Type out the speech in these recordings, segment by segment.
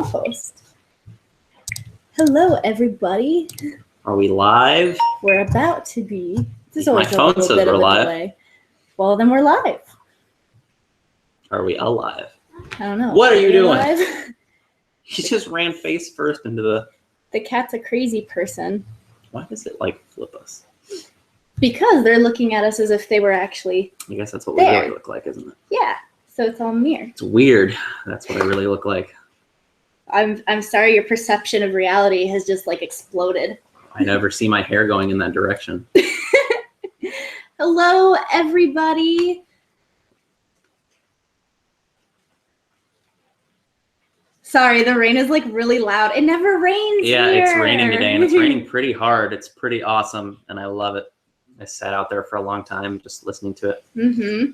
I'll post. Hello, everybody. Are we live? We're about to be. This is My always a phone little says bit we're of a live. delay. Well, then we're live. Are we alive? I don't know. What are you we doing? live? He just ran face first into the... The cat's a crazy person. Why does it, like, flip us? Because they're looking at us as if they were actually I guess that's what there. we really look like, isn't it? Yeah. So it's all mirror. It's weird. That's what I really look like. I'm sorry, your perception of reality has just like exploded. I never see my hair going in that direction. Hello, everybody. Sorry, the rain is like really loud. It never rains Yeah, here. it's raining today, and it's raining pretty hard. It's pretty awesome, and I love it. I sat out there for a long time just listening to it. Mm-hmm.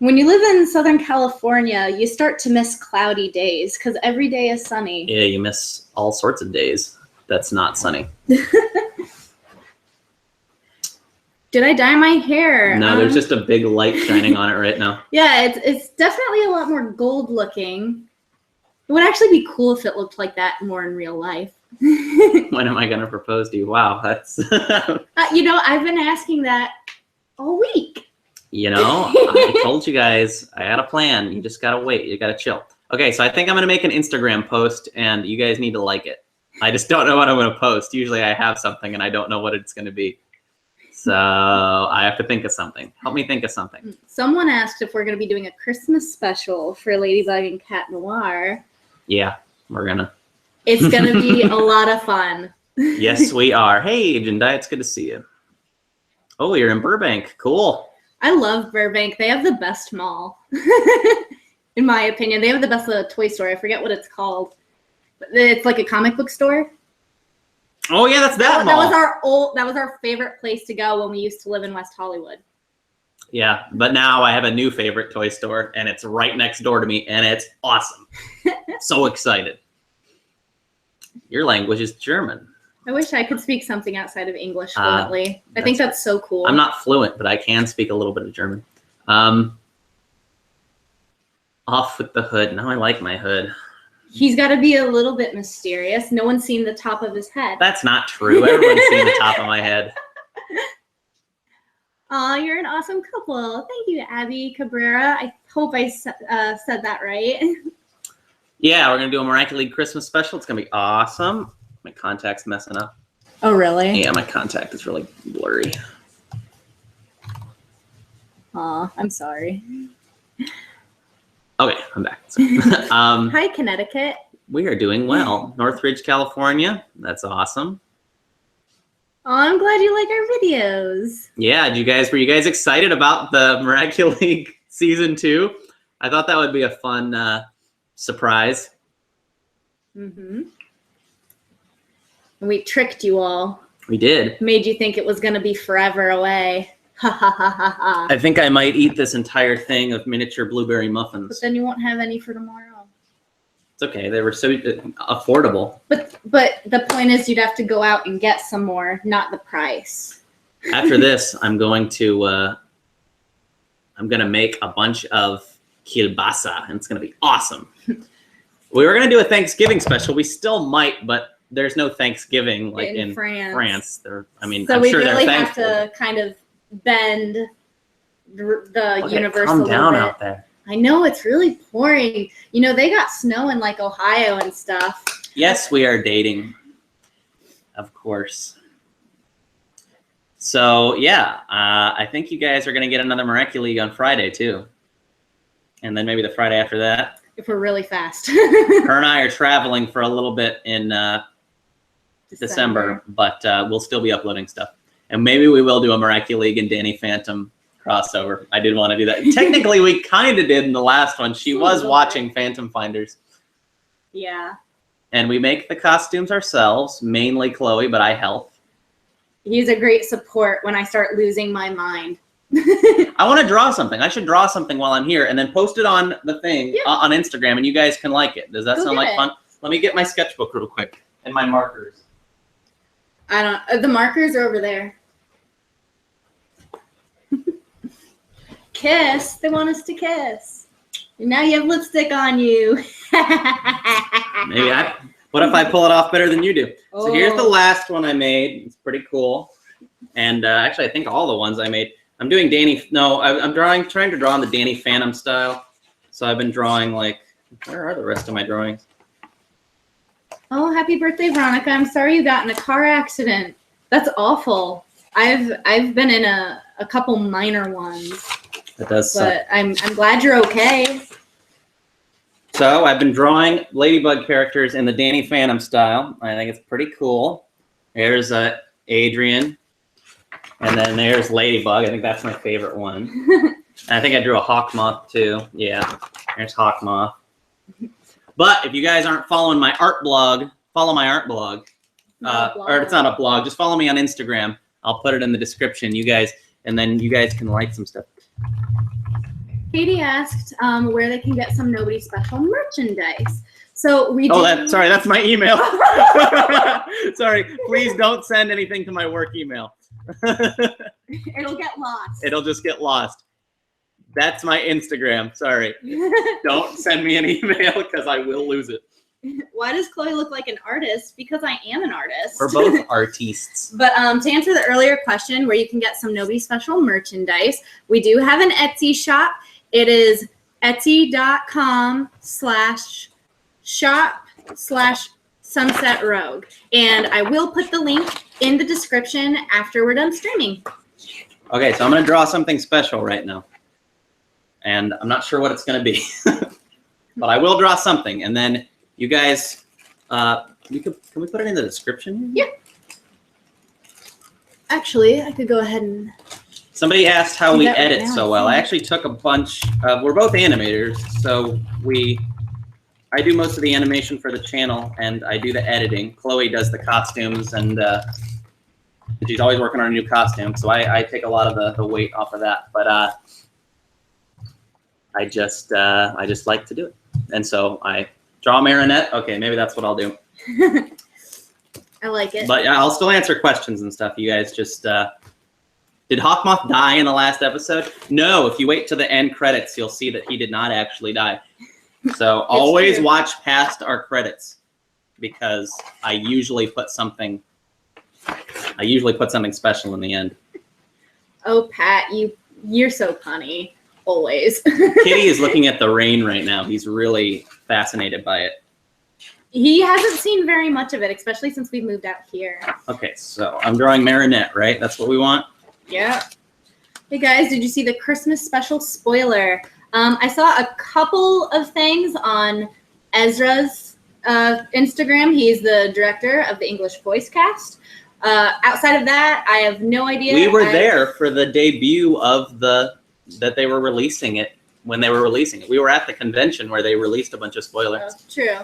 When you live in Southern California, you start to miss cloudy days because every day is sunny. Yeah, you miss all sorts of days that's not sunny. Did I dye my hair? No, there's just a big light shining on it right now. Yeah, it's definitely a lot more gold looking. It would actually be cool if it looked like that more in real life. When am I going to propose to you? Wow, that's... I've been asking that all week. I told you guys I had a plan. You just got to wait. You got to chill. Okay, so I think I'm going to make an Instagram post, and you guys need to like it. I just don't know what I'm going to post. Usually I have something, and I don't know what it's going to be. So I have to think of something. Help me think of something. Someone asked if we're going to be doing a Christmas special for Ladybug and Cat Noir. Yeah, we're going to. It's going to be a lot of fun. Yes, we are. Hey, Agent Di, it's good to see you. Oh, you're in Burbank. Cool. I love Burbank. They have the best mall. In my opinion. They have the best toy store. I forget what it's called. It's like a comic book store. Oh, yeah, that's that mall. That was our favorite place to go when we used to live in West Hollywood. Yeah, but now I have a new favorite toy store, and it's right next door to me, and it's awesome. So excited. Your language is German. I wish I could speak something outside of English fluently. I think that's so cool. I'm not fluent, but I can speak a little bit of German. Off with the hood. Now I like my hood. He's got to be a little bit mysterious. No one's seen the top of his head. That's not true. Everyone's seen the top of my head. Aw, you're an awesome couple. Thank you, Abby Cabrera. I hope I said that right. Yeah, we're going to do a Miracu-League Christmas special. It's going to be awesome. My contact's messing up. Oh, really? Yeah, my contact is really blurry. Aw, I'm sorry. Okay, I'm back. Hi, Connecticut. We are doing well. Northridge, California. That's awesome. Oh, I'm glad you like our videos. Yeah, were you guys excited about the Miracu-League Season 2? I thought that would be a fun surprise. Mm-hmm. We tricked you all. We did. Made you think it was going to be forever away. Ha ha ha ha ha. I think I might eat this entire thing of miniature blueberry muffins. But then you won't have any for tomorrow. It's okay. They were so affordable. But the point is you'd have to go out and get some more, not the price. After this, I'm going to make a bunch of kielbasa, and it's going to be awesome. We were going to do a Thanksgiving special. We still might, but there's no Thanksgiving like in France. So I'm we sure really they're have thankful. to kind of bend the universe calm a little down bit. out there. I know, it's really pouring. They got snow in like Ohio and stuff. Yes, we are dating, of course. So yeah, I think you guys are going to get another Miracu-League on Friday too, and then maybe the Friday after that. If we're really fast. Her and I are traveling for a little bit in December, but we'll still be uploading stuff. And maybe we will do a Miracu-League and Danny Phantom crossover. I did want to do that. Technically, we kind of did in the last one. She was watching Phantom Finders. Yeah. And we make the costumes ourselves, mainly Chloe, but I help. He's a great support when I start losing my mind. I want to draw something. I should draw something while I'm here and then post it on the thing on Instagram, and you guys can like it. Does that sound like fun? Let me get my sketchbook real quick and my markers. The markers are over there. Kiss. They want us to kiss. Now you have lipstick on you. Maybe what if I pull it off better than you do? Oh. So here's the last one I made. It's pretty cool. And actually, I think all the ones I made. I'm doing Danny. No, I'm trying to draw in the Danny Phantom style. So I've been drawing like. Where are the rest of my drawings? Oh, happy birthday, Veronica! I'm sorry you got in a car accident. That's awful. I've been in a couple minor ones. It does suck. But I'm glad you're okay. So I've been drawing Ladybug characters in the Danny Phantom style. I think it's pretty cool. There's Adrian, and then there's Ladybug. I think that's my favorite one. And I think I drew a Hawk Moth too. Yeah, there's Hawk Moth. But if you guys aren't following my art blog, follow my art blog. Or it's not a blog. Just follow me on Instagram. I'll put it in the description. You guys, and then you guys can like some stuff. Katie asked where they can get some Nobody Special merchandise. So we sorry, that's my email. Sorry, please don't send anything to my work email. It'll get lost. It'll just get lost. That's my Instagram. Sorry. Don't send me an email because I will lose it. Why does Chloe look like an artist? Because I am an artist. We're both artistes. But to answer the earlier question where you can get some Nobody Special merchandise, we do have an Etsy shop. It is etsy.com/shop/Sunset Rogue. And I will put the link in the description after we're done streaming. Okay, so I'm going to draw something special right now. And I'm not sure what it's going to be. But I will draw something. And then you guys, can we put it in the description? Yeah. Actually, I could go ahead and... Somebody asked how we edit right so well. I actually took a bunch of, we're both animators, so I do most of the animation for the channel, and I do the editing. Chloe does the costumes, and she's always working on a new costume, so I take a lot of the weight off of that. But I just like to do it. And so I draw a marionette. Okay, maybe that's what I'll do. I like it. But I'll still answer questions and stuff. You guys just... Did Hawkmoth die in the last episode? No, if you wait to the end credits, you'll see that he did not actually die. So always watch past our credits because I usually put something special in the end. Oh, Pat, you're so punny. Always. Kitty is looking at the rain right now. He's really fascinated by it. He hasn't seen very much of it, especially since we moved out here. Okay, so I'm drawing Marinette, right? That's what we want? Yeah. Hey guys, did you see the Christmas special spoiler? I saw a couple of things on Ezra's Instagram. He's the director of the English voice cast. Outside of that, I have no idea. We were there for the debut of that they were releasing it when they were releasing it. We were at the convention where they released a bunch of spoilers. True.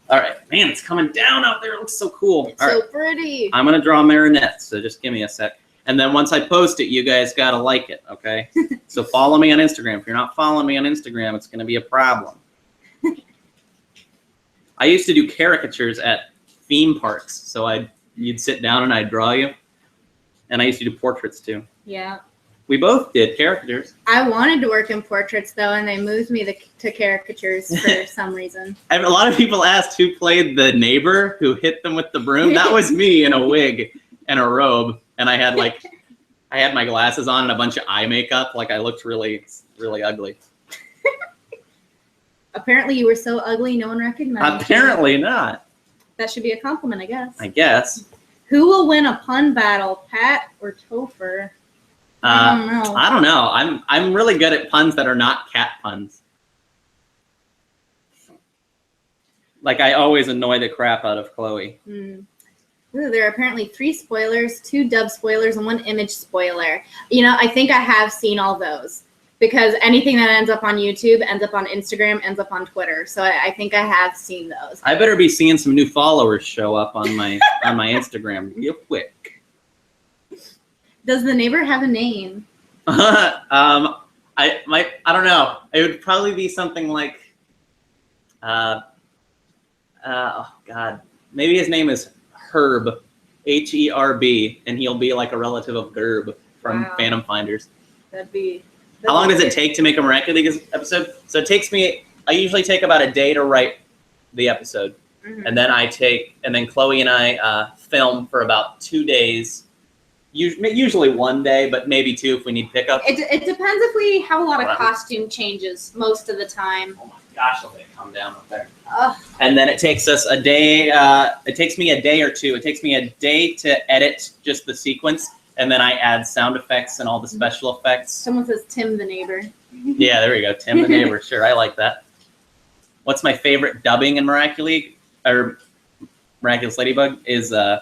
All right, man, it's coming down out there. It looks so cool. It's so pretty. I'm gonna draw a Marinette, so just give me a sec. And then once I post it, you guys gotta like it, okay? So follow me on Instagram. If you're not following me on Instagram, it's gonna be a problem. I used to do caricatures at theme parks, so you'd sit down and I'd draw you. And I used to do portraits too. Yeah. We both did caricatures. I wanted to work in portraits though, and they moved me to caricatures for some reason. A lot of people asked who played the neighbor who hit them with the broom. That was me in a wig and a robe. And I had my glasses on and a bunch of eye makeup. Like I looked really, really ugly. Apparently you were so ugly no one recognized you. Apparently not. That should be a compliment, I guess. I guess. Who will win a pun battle, Pat or Topher? I don't know. I don't know. I'm really good at puns that are not cat puns. Like I always annoy the crap out of Chloe. Ooh, there are apparently 3 spoilers, 2 dub spoilers, and 1 image spoiler. You know, I think I have seen all those because anything that ends up on YouTube ends up on Instagram, ends up on Twitter. So I think I have seen those. I better be seeing some new followers show up on my Instagram real quick. Does the neighbor have a name? I don't know. It would probably be something like, oh God, maybe his name is Herb, Herb, and he'll be like a relative of Gerb from Phantom Finders. That'd be How long does it take to make a Miracu-League episode? So it takes me, I usually take about a day to write the episode. And then Chloe and I film for about 2 days. Usually 1 day, but maybe 2 if we need pickup. It depends if we have a lot of costume changes most of the time. Oh my gosh, let me come down up there. Ugh. And then it takes us a day. It takes me a day or two. It takes me a day to edit just the sequence, and then I add sound effects and all the special effects. Someone says Tim the neighbor. Yeah, there we go. Tim the neighbor. Sure, I like that. What's my favorite dubbing in Miracu-League or Miraculous Ladybug is I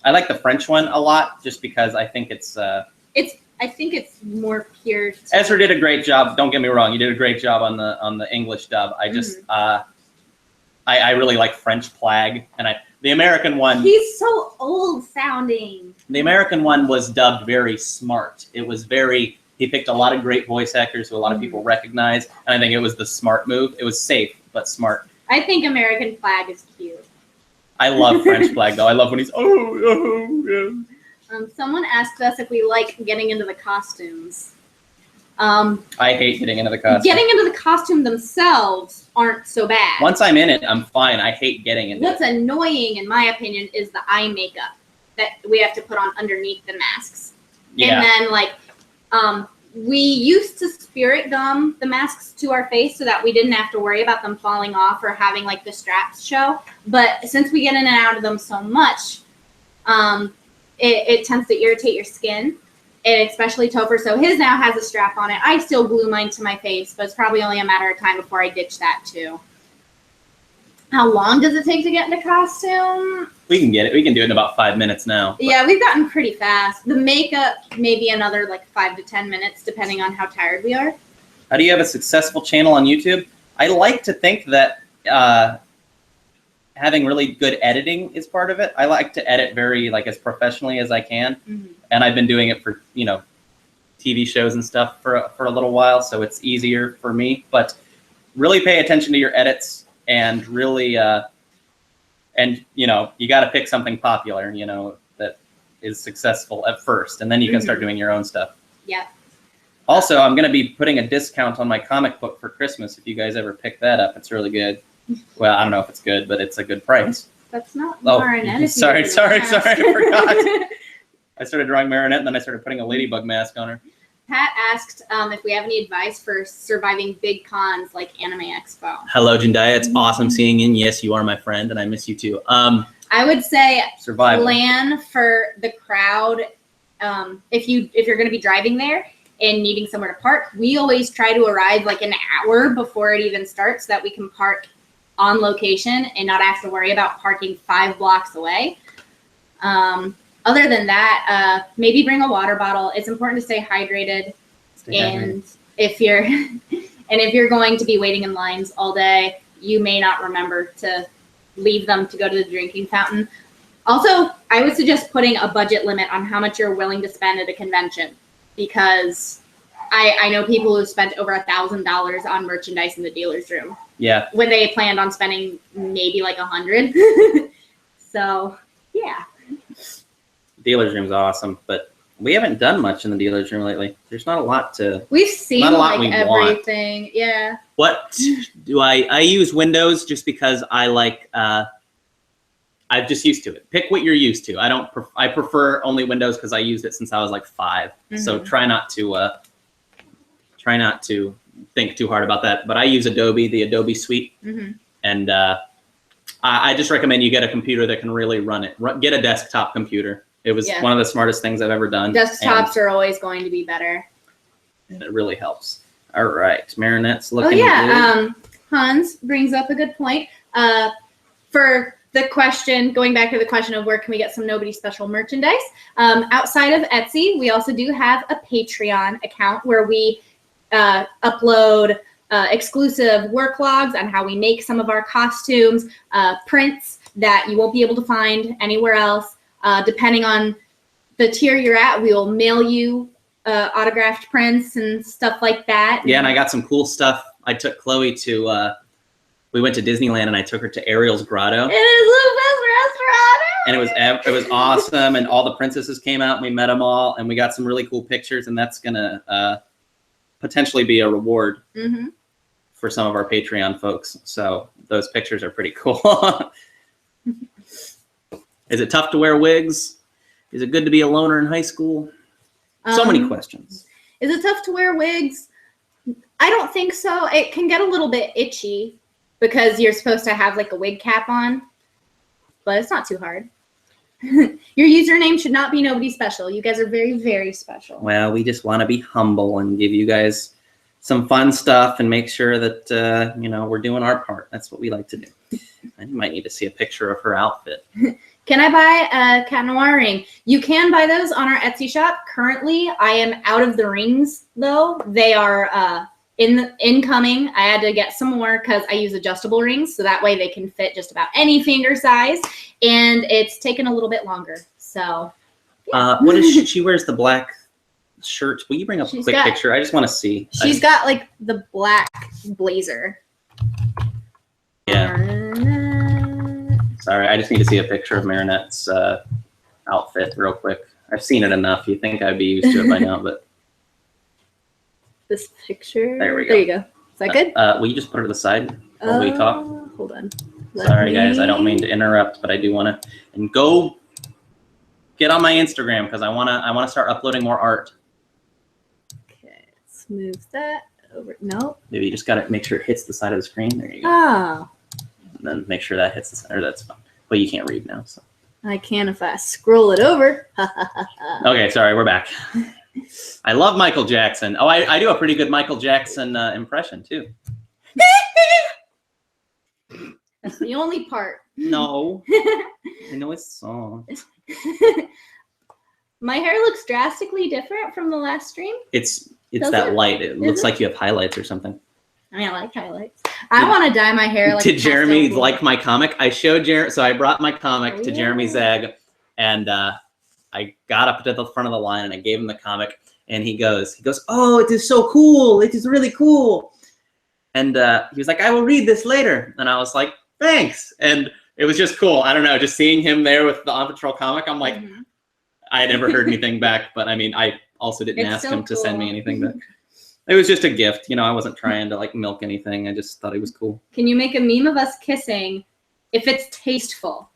like the French one a lot, just because I think it's. I think it's more pure. Ezra did a great job. Don't get me wrong; you did a great job on the English dub. I just I really like French Plague, and the American one. He's so old sounding. The American one was dubbed very smart. It was very. He picked a lot of great voice actors who a lot of people recognize, and I think it was the smart move. It was safe but smart. I think American Flag is cute. I love French Flag though. I love when he's yeah. Someone asked us if we like getting into the costumes. I hate getting into the costume. Getting into the costume themselves aren't so bad. Once I'm in it, I'm fine. I hate getting into What's annoying, in my opinion, is the eye makeup that we have to put on underneath the masks. Yeah. And then, we used to spirit gum the masks to our face so that we didn't have to worry about them falling off or having, like, the straps show. But since we get in and out of them so much, it tends to irritate your skin, and especially Topher. So his now has a strap on it. I still glue mine to my face, but it's probably only a matter of time before I ditch that too. How long does it take to get into costume? We can get it. We can do it in about 5 minutes now. But. Yeah, we've gotten pretty fast. The makeup, maybe another like 5 to 10 minutes, depending on how tired we are. How do you have a successful channel on YouTube? I like to think that having really good editing is part of it. I like to edit very as professionally as I can, and I've been doing it for TV shows and stuff for a little while, so it's easier for me. But really pay attention to your edits, and really you got to pick something popular, that is successful at first, and then you can start doing your own stuff. Yeah. Also, I'm going to be putting a discount on my comic book for Christmas. If you guys ever pick that up, it's really good. Well, I don't know if it's good, but it's a good price. That's not Marinette. Sorry, I forgot. I started drawing Marinette, and then I started putting a ladybug mask on her. Pat asked if we have any advice for surviving big cons like Anime Expo. Hello, Jendaya. It's awesome seeing you. And yes, you are my friend, and I miss you too. I would say survival. Plan for the crowd. If you're going to be driving there and needing somewhere to park, we always try to arrive like an hour before it even starts so that we can park on location and not have to worry about parking 5 blocks away. Other than that, maybe bring a water bottle. It's important to stay hydrated. If you're going to be waiting in lines all day, you may not remember to leave them to go to the drinking fountain. Also, I would suggest putting a budget limit on how much you're willing to spend at a convention, because I know people who spent over $1,000 on merchandise in the dealer's room. Yeah. When they planned on spending maybe like $100. So, yeah. Dealer's room's awesome, but we haven't done much in the dealer's room lately. There's not a lot to. We've seen like everything. Want. Yeah. What do I use Windows just because I like. I'm just used to it. Pick what you're used to. I prefer only Windows because I used it since I was like 5. So try not to think too hard about that. But I use Adobe, the Adobe Suite, and I just recommend you get a computer that can really run it. Get a desktop computer. It was one of the smartest things I've ever done. Desktops are always going to be better. And it really helps. All right, Marinette's looking good. Hans brings up a good point. For the question, going back to the question of where can we get some Nobody Special merchandise, outside of Etsy, we also do have a Patreon account where we upload exclusive work logs on how we make some of our costumes, prints that you won't be able to find anywhere else. Depending on the tier you're at, we will mail you autographed prints and stuff like that. Yeah, and I got some cool stuff. I took Chloe to, we went to Disneyland, and I took her to Ariel's Grotto. It is the best restaurant and it was awesome, and all the princesses came out, and we met them all, and we got some really cool pictures, and that's gonna potentially be a reward for some of our Patreon folks. So those pictures are pretty cool. Is it tough to wear wigs? Is it good to be a loner in high school? So many questions. Is it tough to wear wigs? I don't think so. It can get a little bit itchy because you're supposed to have like a wig cap on, but it's not too hard. Your username should not be nobody special. You guys are very, very special. Well, we just want to be humble and give you guys some fun stuff and make sure that, we're doing our part. That's what we like to do. And you might need to see a picture of her outfit. Can I buy a Cat Noir ring? You can buy those on our Etsy shop. Currently, I am out of the rings, though. They are incoming. I had to get some more because I use adjustable rings, so that way they can fit just about any finger size. And it's taken a little bit longer. So, yeah. What is she wears the black shirt. Will you bring up a quick picture? I just want to see. She's got like the black blazer. Yeah. Sorry, I just need to see a picture of Marinette's outfit real quick. I've seen it enough. You think I'd be used to it by now, but this picture. There we go. There you go. Is that good? Will you just put it to the side while we talk? Hold on. Sorry, guys. I don't mean to interrupt, but I do want to. And go get on my Instagram because I want to start uploading more art. Okay, let's move that over. Nope. Maybe you just got to make sure it hits the side of the screen. There you go. Oh. And then make sure that hits the center. That's fine. But you can't read now. So. I can if I scroll it over. Okay, sorry. We're back. I love Michael Jackson. Oh, I do a pretty good Michael Jackson impression, too. That's the only part. No. I know it's song. My hair looks drastically different from the last stream. It's that light. It looks like you have highlights or something. I mean, I like highlights. I want to dye my hair like. Did Jeremy like my comic? I showed Jeremy. So I brought my comic to Jeremy Zag, and I got up to the front of the line and I gave him the comic, and he goes, "Oh, it is so cool! It is really cool!" And he was like, "I will read this later," and I was like, "Thanks." And it was just cool. I don't know, just seeing him there with the On Patrol comic. I'm like, I had never heard anything back, but I mean, I also didn't ask him to send me anything back. It was just a gift, I wasn't trying to like milk anything. I just thought it was cool. Can you make a meme of us kissing if it's tasteful?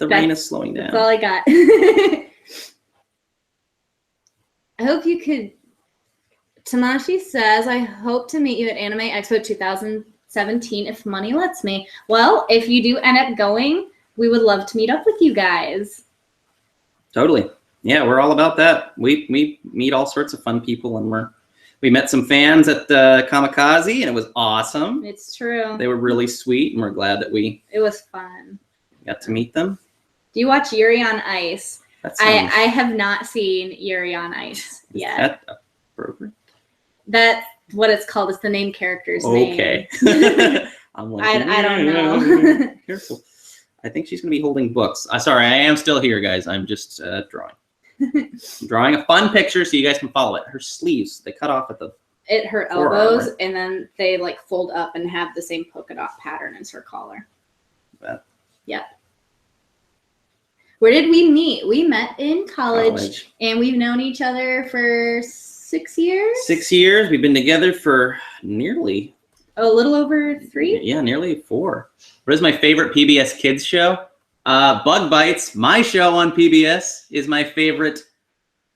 Rain is slowing down. That's all I got. I hope you could. Tamashi says, I hope to meet you at Anime Expo 2017 if money lets me. Well, if you do end up going, we would love to meet up with you guys. Totally. Yeah, we're all about that. We meet all sorts of fun people, and we met some fans at Kamikaze, and it was awesome. It's true. They were really sweet, and we're glad that it was fun. Got to meet them. Do you watch Yuri on Ice? I have not seen Yuri on Ice yet. Is that appropriate? That's what it's called. It's the name character's name. Okay. I'm like, I don't know. Careful. I think she's going to be holding books. Sorry, I am still here, guys. I'm just drawing. Drawing a fun picture so you guys can follow it. Her sleeves, they cut off at her elbows, right? And then they like fold up and have the same polka dot pattern as her collar. Yep. Where did we meet? We met in college. And we've known each other for 6 years. 6 years. We've been together for nearly a little over 3. Yeah, nearly 4. What is my favorite PBS Kids show? Bug Bites, my show on PBS, is my favorite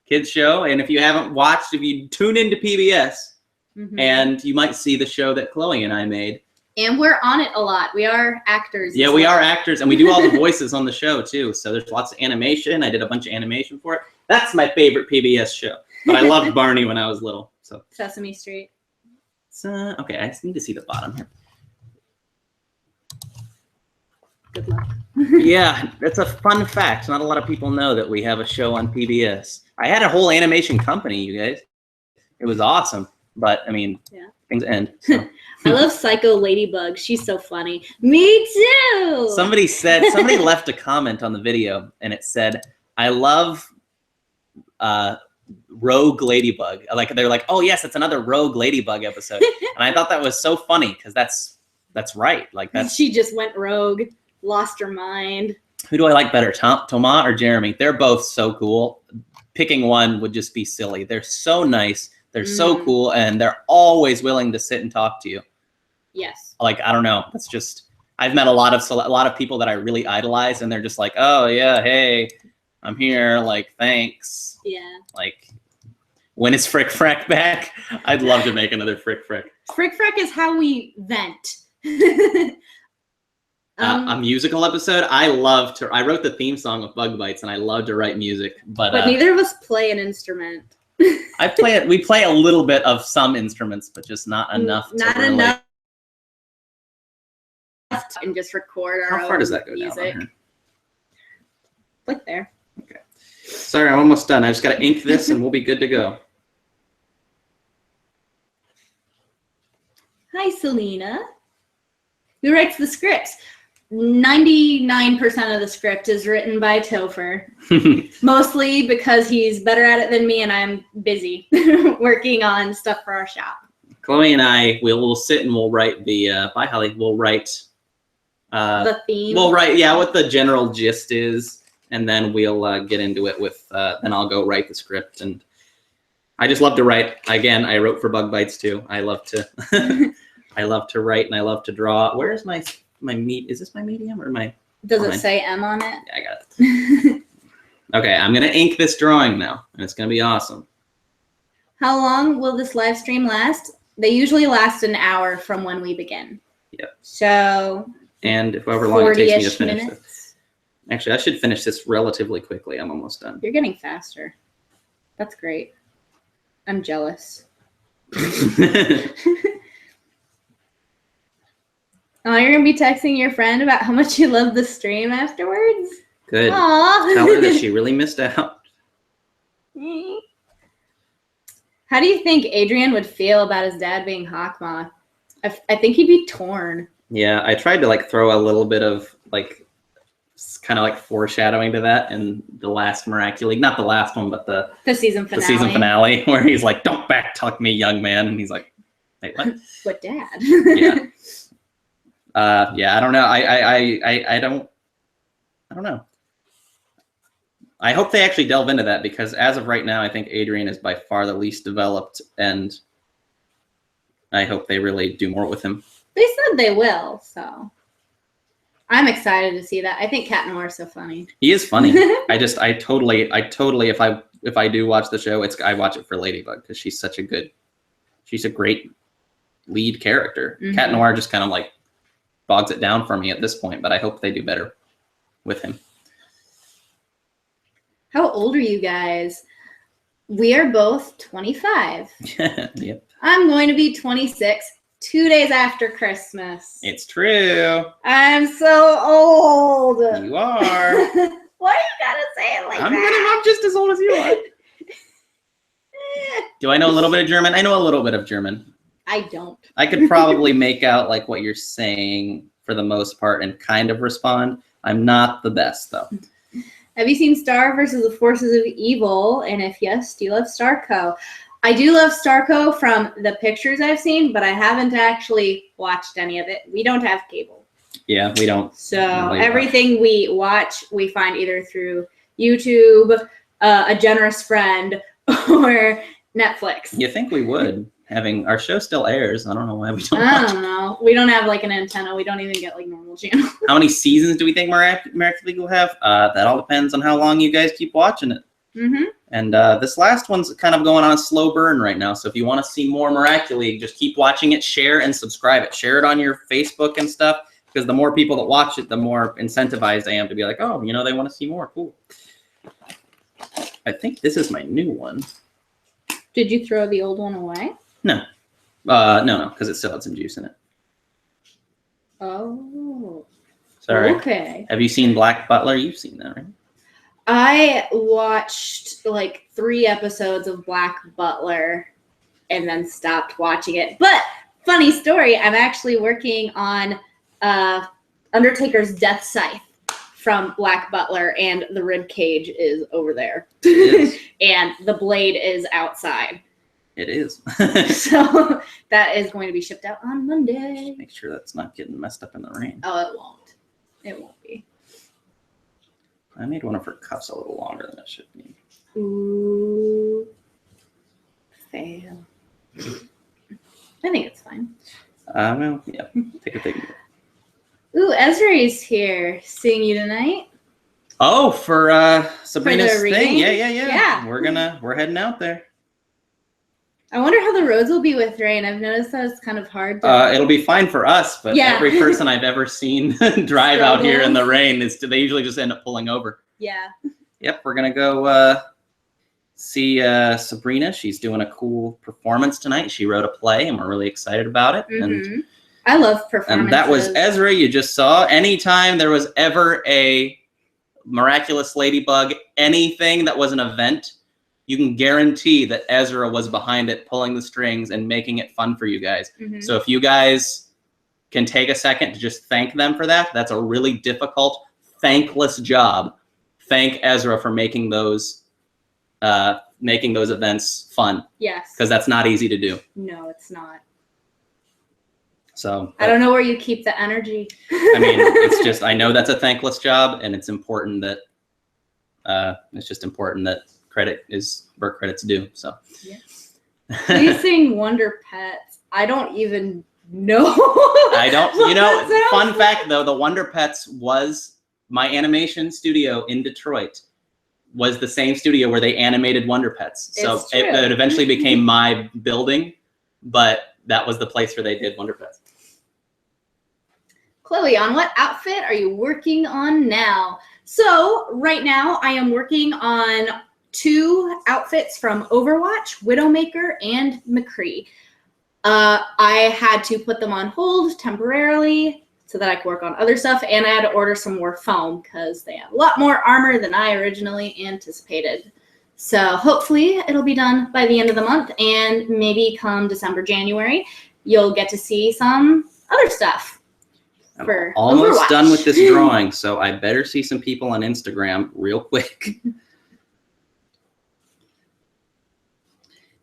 kids show. And if you haven't watched, if you tune into PBS, and you might see the show that Chloe and I made. And we're on it a lot. We are actors. Yeah, we are actors, and we do all the voices on the show too. So there's lots of animation. I did a bunch of animation for it. That's my favorite PBS show. But I loved Barney when I was little. So Sesame Street. Okay, I just need to see the bottom here. Good luck. Yeah, that's a fun fact. Not a lot of people know that we have a show on PBS. I had a whole animation company, you guys. It was awesome. But, I mean, things end. So. I love Psycho Ladybug. She's so funny. Me too. Somebody left a comment on the video, and it said, I love Rogue Ladybug. They're like, oh, yes, it's another Rogue Ladybug episode. And I thought that was so funny because that's right. Like that's she just went rogue. lost her mind. Who do I like better, Thomas or Jeremy? They're both so cool. Picking one would just be silly. They're so nice. They're so cool, and they're always willing to sit and talk to you. Yes. Like, I don't know. It's just, I've met a lot of people that I really idolize, and they're just like, oh yeah, hey, I'm here. Like, thanks. Yeah. Like, when is Frick Frack back? I'd love to make another Frick Frack. Frick Frack is how we vent. A musical episode. I wrote the theme song of Bug Bites, and I love to write music, but neither of us play an instrument. We play a little bit of some instruments, but just not enough. Enough. And just record our How far does that go music. down on here? Like there. Okay. Sorry, I'm almost done. I just got to ink this, and we'll be good to go. Hi, Selena. Who writes the scripts? 99% of the script is written by Topher. Mostly because he's better at it than me, and I'm busy working on stuff for our shop. Chloe and I will sit and we'll write the bye Holly. We'll write the theme. We'll write what the general gist is, and then we'll get into it with. Then I'll go write the script, and I just love to write. Again, I wrote for Bug Bites too. I love to. I love to write and I love to draw. Where's my meat? Is this my medium or my? Does it say M on it? Yeah, I got it. Okay, I'm gonna ink this drawing now, and it's gonna be awesome. How long will this live stream last? They usually last an hour from when we begin. Yep. So. And if however long it takes me to finish minutes. this. Actually, I should finish this relatively quickly. I'm almost done. You're getting faster. That's great. I'm jealous. Oh, you're going to be texting your friend about how much you love the stream afterwards? Good. Aww. Tell her that she really missed out. How do you think Adrian would feel about his dad being Hawkmoth? I think he'd be torn. Yeah, I tried to throw a little bit of kind of foreshadowing to that in the last Miracu-League. Not the last one, but the season finale. The season finale where he's like, "Don't backtalk me, young man," and he's like, "Wait, what?" What, Dad? Yeah. Yeah, I don't know. I don't know. I hope they actually delve into that, because as of right now, I think Adrian is by far the least developed, and I hope they really do more with him. They said they will, so I'm excited to see that. I think Cat Noir is so funny. He is funny. I totally, if I do watch the show, I watch it for Ladybug, because she's a great lead character. Mm-hmm. Cat Noir just kind of bogs it down for me at this point, but I hope they do better with him. How old are you guys? We are both 25. Yep. I'm going to be 26 2 days after Christmas. It's true. I'm so old. You are. Why you gotta say it like that? I'm just as old as you are. Do I know a little bit of German? I know a little bit of German. I don't. I could probably make out what you're saying for the most part and kind of respond. I'm not the best though. Have you seen Star versus the Forces of Evil? And if yes, do you love Starco? I do love Starco from the pictures I've seen, but I haven't actually watched any of it. We don't have cable. Yeah, we don't. So everything we watch, we find either through YouTube, a generous friend, or Netflix. You think we would? Having our show still airs. I don't know why we don't. I don't know. We don't have an antenna. We don't even get normal channels. How many seasons do we think Miracu-League will have? That all depends on how long you guys keep watching it. Mm-hmm. And this last one's kind of going on a slow burn right now. So if you want to see more Miracu-League, just keep watching it, share and subscribe it. Share it on your Facebook and stuff, because the more people that watch it, the more incentivized I am to be like, oh, they want to see more. Cool. I think this is my new one. Did you throw the old one away? No. No, because it still had some juice in it. Oh. Sorry. Okay. Have you seen Black Butler? You've seen that, right? I watched 3 episodes of Black Butler and then stopped watching it. But funny story, I'm actually working on Undertaker's Death Scythe from Black Butler, and the rib cage is over there. It is. And the blade is outside. It is. So that is going to be shipped out on Monday. Make sure that's not getting messed up in the rain. Oh, it won't. It won't be. I made one of her cups a little longer than it should be. Ooh. Fail. I think it's fine. Well, yeah. Take a thing. Ooh, Ezra's here seeing you tonight. Oh, for Sabrina's thing? Yeah. Yeah. We're heading out there. I wonder how the roads will be with rain. I've noticed that it's kind of hard. It'll be fine for us, but Yeah. every person I've ever seen drive out here in the rain they usually just end up pulling over. Yeah. Yep, we're gonna go see Sabrina. She's doing a cool performance tonight. She wrote a play, and we're really excited about it. And I love performances. And that was Ezra. You just saw. Anytime there was ever a miraculous ladybug, anything that was an event, you can guarantee that Ezra was behind it, pulling the strings and making it fun for you guys. So if you guys can take a second to just thank them for that, that's a really difficult, thankless job. Thank Ezra for making those events fun. Yes. Because that's not easy to do. No, it's not. So I don't know where you keep the energy. I mean, it's just, I know that's a thankless job, and it's important that credit is where credit's due. So yeah. You sing Wonder Pets. I don't even know. I don't, fun fact though, the Wonder Pets was my animation studio in Detroit, was the same studio where they animated Wonder Pets. So it eventually became my building, but that was the place where they did Wonder Pets. Chloe, on what outfit are you working on now? So right now I am working on 2 outfits from Overwatch, Widowmaker and McCree. I had to put them on hold temporarily so that I could work on other stuff, and I had to order some more foam because they have a lot more armor than I originally anticipated. So hopefully it'll be done by the end of the month, and maybe come December, January, you'll get to see some other stuff. I'm almost Overwatch. Done with this drawing, so I better see some people on Instagram real quick.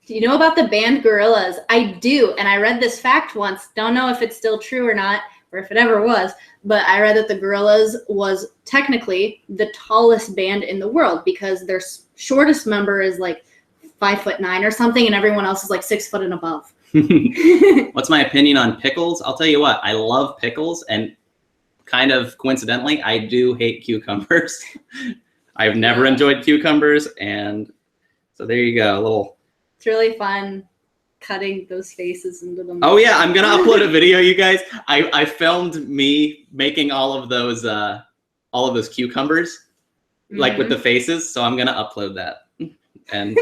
Do you know about the band Gorillaz? I do, and I read this fact once. Don't know if it's still true or not, or if it ever was, but I read that the Gorillaz was technically the tallest band in the world because their shortest member is like 5'9" or something, and everyone else is like 6 foot and above. What's my opinion on pickles? I'll tell you what, I love pickles, and kind of coincidentally, I do hate cucumbers. I've never enjoyed cucumbers, and so there you go. It's really fun cutting those faces into them. Oh yeah, I'm gonna upload a video, you guys. I filmed me making all of those cucumbers, like with the faces. So I'm gonna upload that, and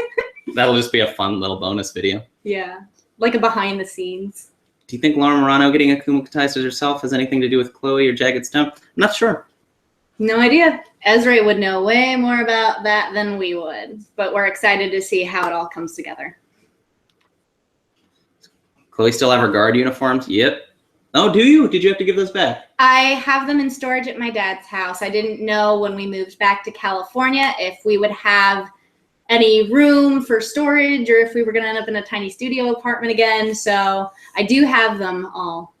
that'll just be a fun little bonus video. Yeah, like a behind the scenes. Do you think Laura Morano getting akumatized as herself has anything to do with Chloe or Jagged Stone? I'm not sure. No idea. Ezra would know way more about that than we would, but we're excited to see how it all comes together. Chloe still have her guard uniforms? Yep. Oh, do you? Did you have to give those back? I have them in storage at my dad's house. I didn't know when we moved back to California if we would have any room for storage or if we were going to end up in a tiny studio apartment again. So I do have them all.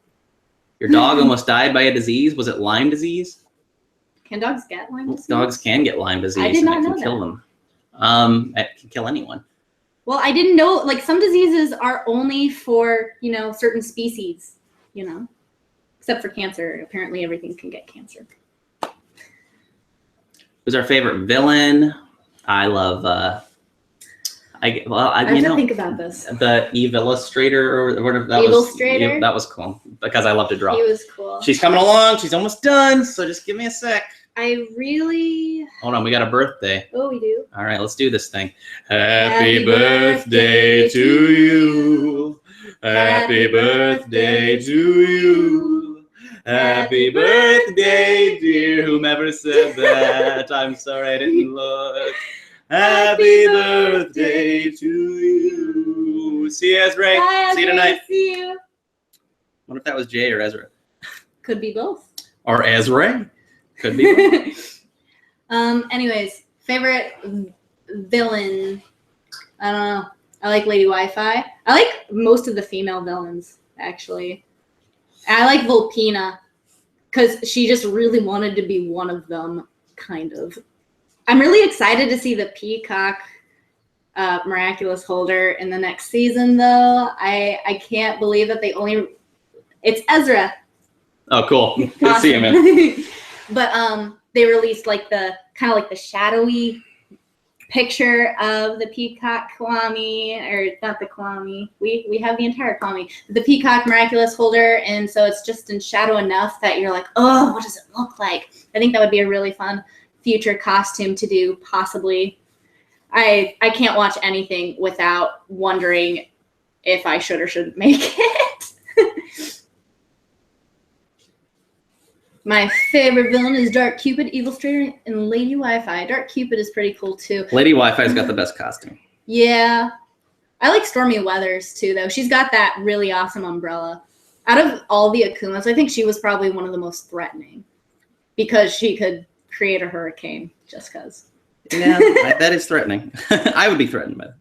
Your dog almost died by a disease. Was it Lyme disease? Can dogs get Lyme disease? Dogs can get Lyme disease. I did not know and it can kill them. It can kill anyone. Well, I didn't know, like, some diseases are only for, certain species, except for cancer. Apparently everything can get cancer. Who's our favorite villain? I love, I have to think about this. The Evil-Illustrator or whatever that Evil-Strator? was. That was cool because I love to draw. He was cool. She's coming along. She's almost done. So just give me a sec. I really... Hold on. We got a birthday. Oh, we do? All right. Let's do this thing. Happy birthday to you. Happy birthday to you. Happy birthday, dear whomever said that. I'm sorry I didn't look. Happy birthday to you. See you, Ezra. Bye, see you tonight. See you. Wonder if that was Jay or Ezra. Could be both. Or Ezra. Could be both. Anyways, favorite villain. I don't know. I like Lady Wi-Fi. I like most of the female villains, actually. I like Volpina because she just really wanted to be one of them, kind of. I'm really excited to see the Peacock Miraculous holder in the next season, though. I can't believe that it's Ezra. Oh, cool. Good to see you, man. But they released like the kind of like the shadowy picture of the Peacock Kwame, or not the Kwame. We have the entire Kwame, the Peacock Miraculous holder, and so it's just in shadow enough that you're like, oh, what does it look like? I think that would be a really fun future costume to do, possibly. I can't watch anything without wondering if I should or shouldn't make it. My favorite villain is Dark Cupid, Evil Stranger, and Lady Wi-Fi. Dark Cupid is pretty cool, too. Lady Wi-Fi's got the best costume. Yeah. I like Stormy Weathers, too, though. She's got that really awesome umbrella. Out of all the Akumas, I think she was probably one of the most threatening because she could create a hurricane just because. Yeah, that is threatening. I would be threatened by that.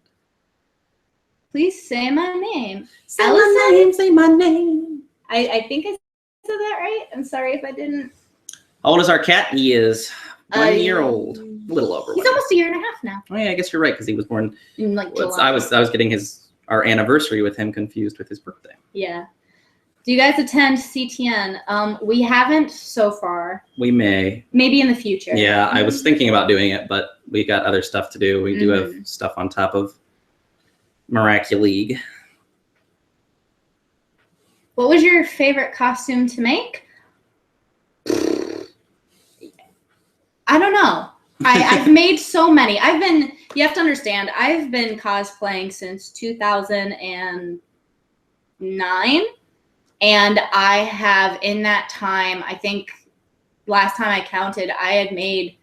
Please say my name. Say my name, say my name. I think I said that right. I'm sorry if I didn't. How old is our cat? He is 1 year old. A little over. He's almost a year and a half now. Oh yeah, I guess you're right because he was born in like July. I was getting our anniversary with him confused with his birthday. Yeah. Do you guys attend CTN? We haven't so far. We may. Maybe in the future. Yeah, I was thinking about doing it, but we got other stuff to do. We do have stuff on top of Miracu-League. What was your favorite costume to make? I don't know. I've made so many. You have to understand, I've been cosplaying since 2009. And I have, in that time, I think last time I counted, I had made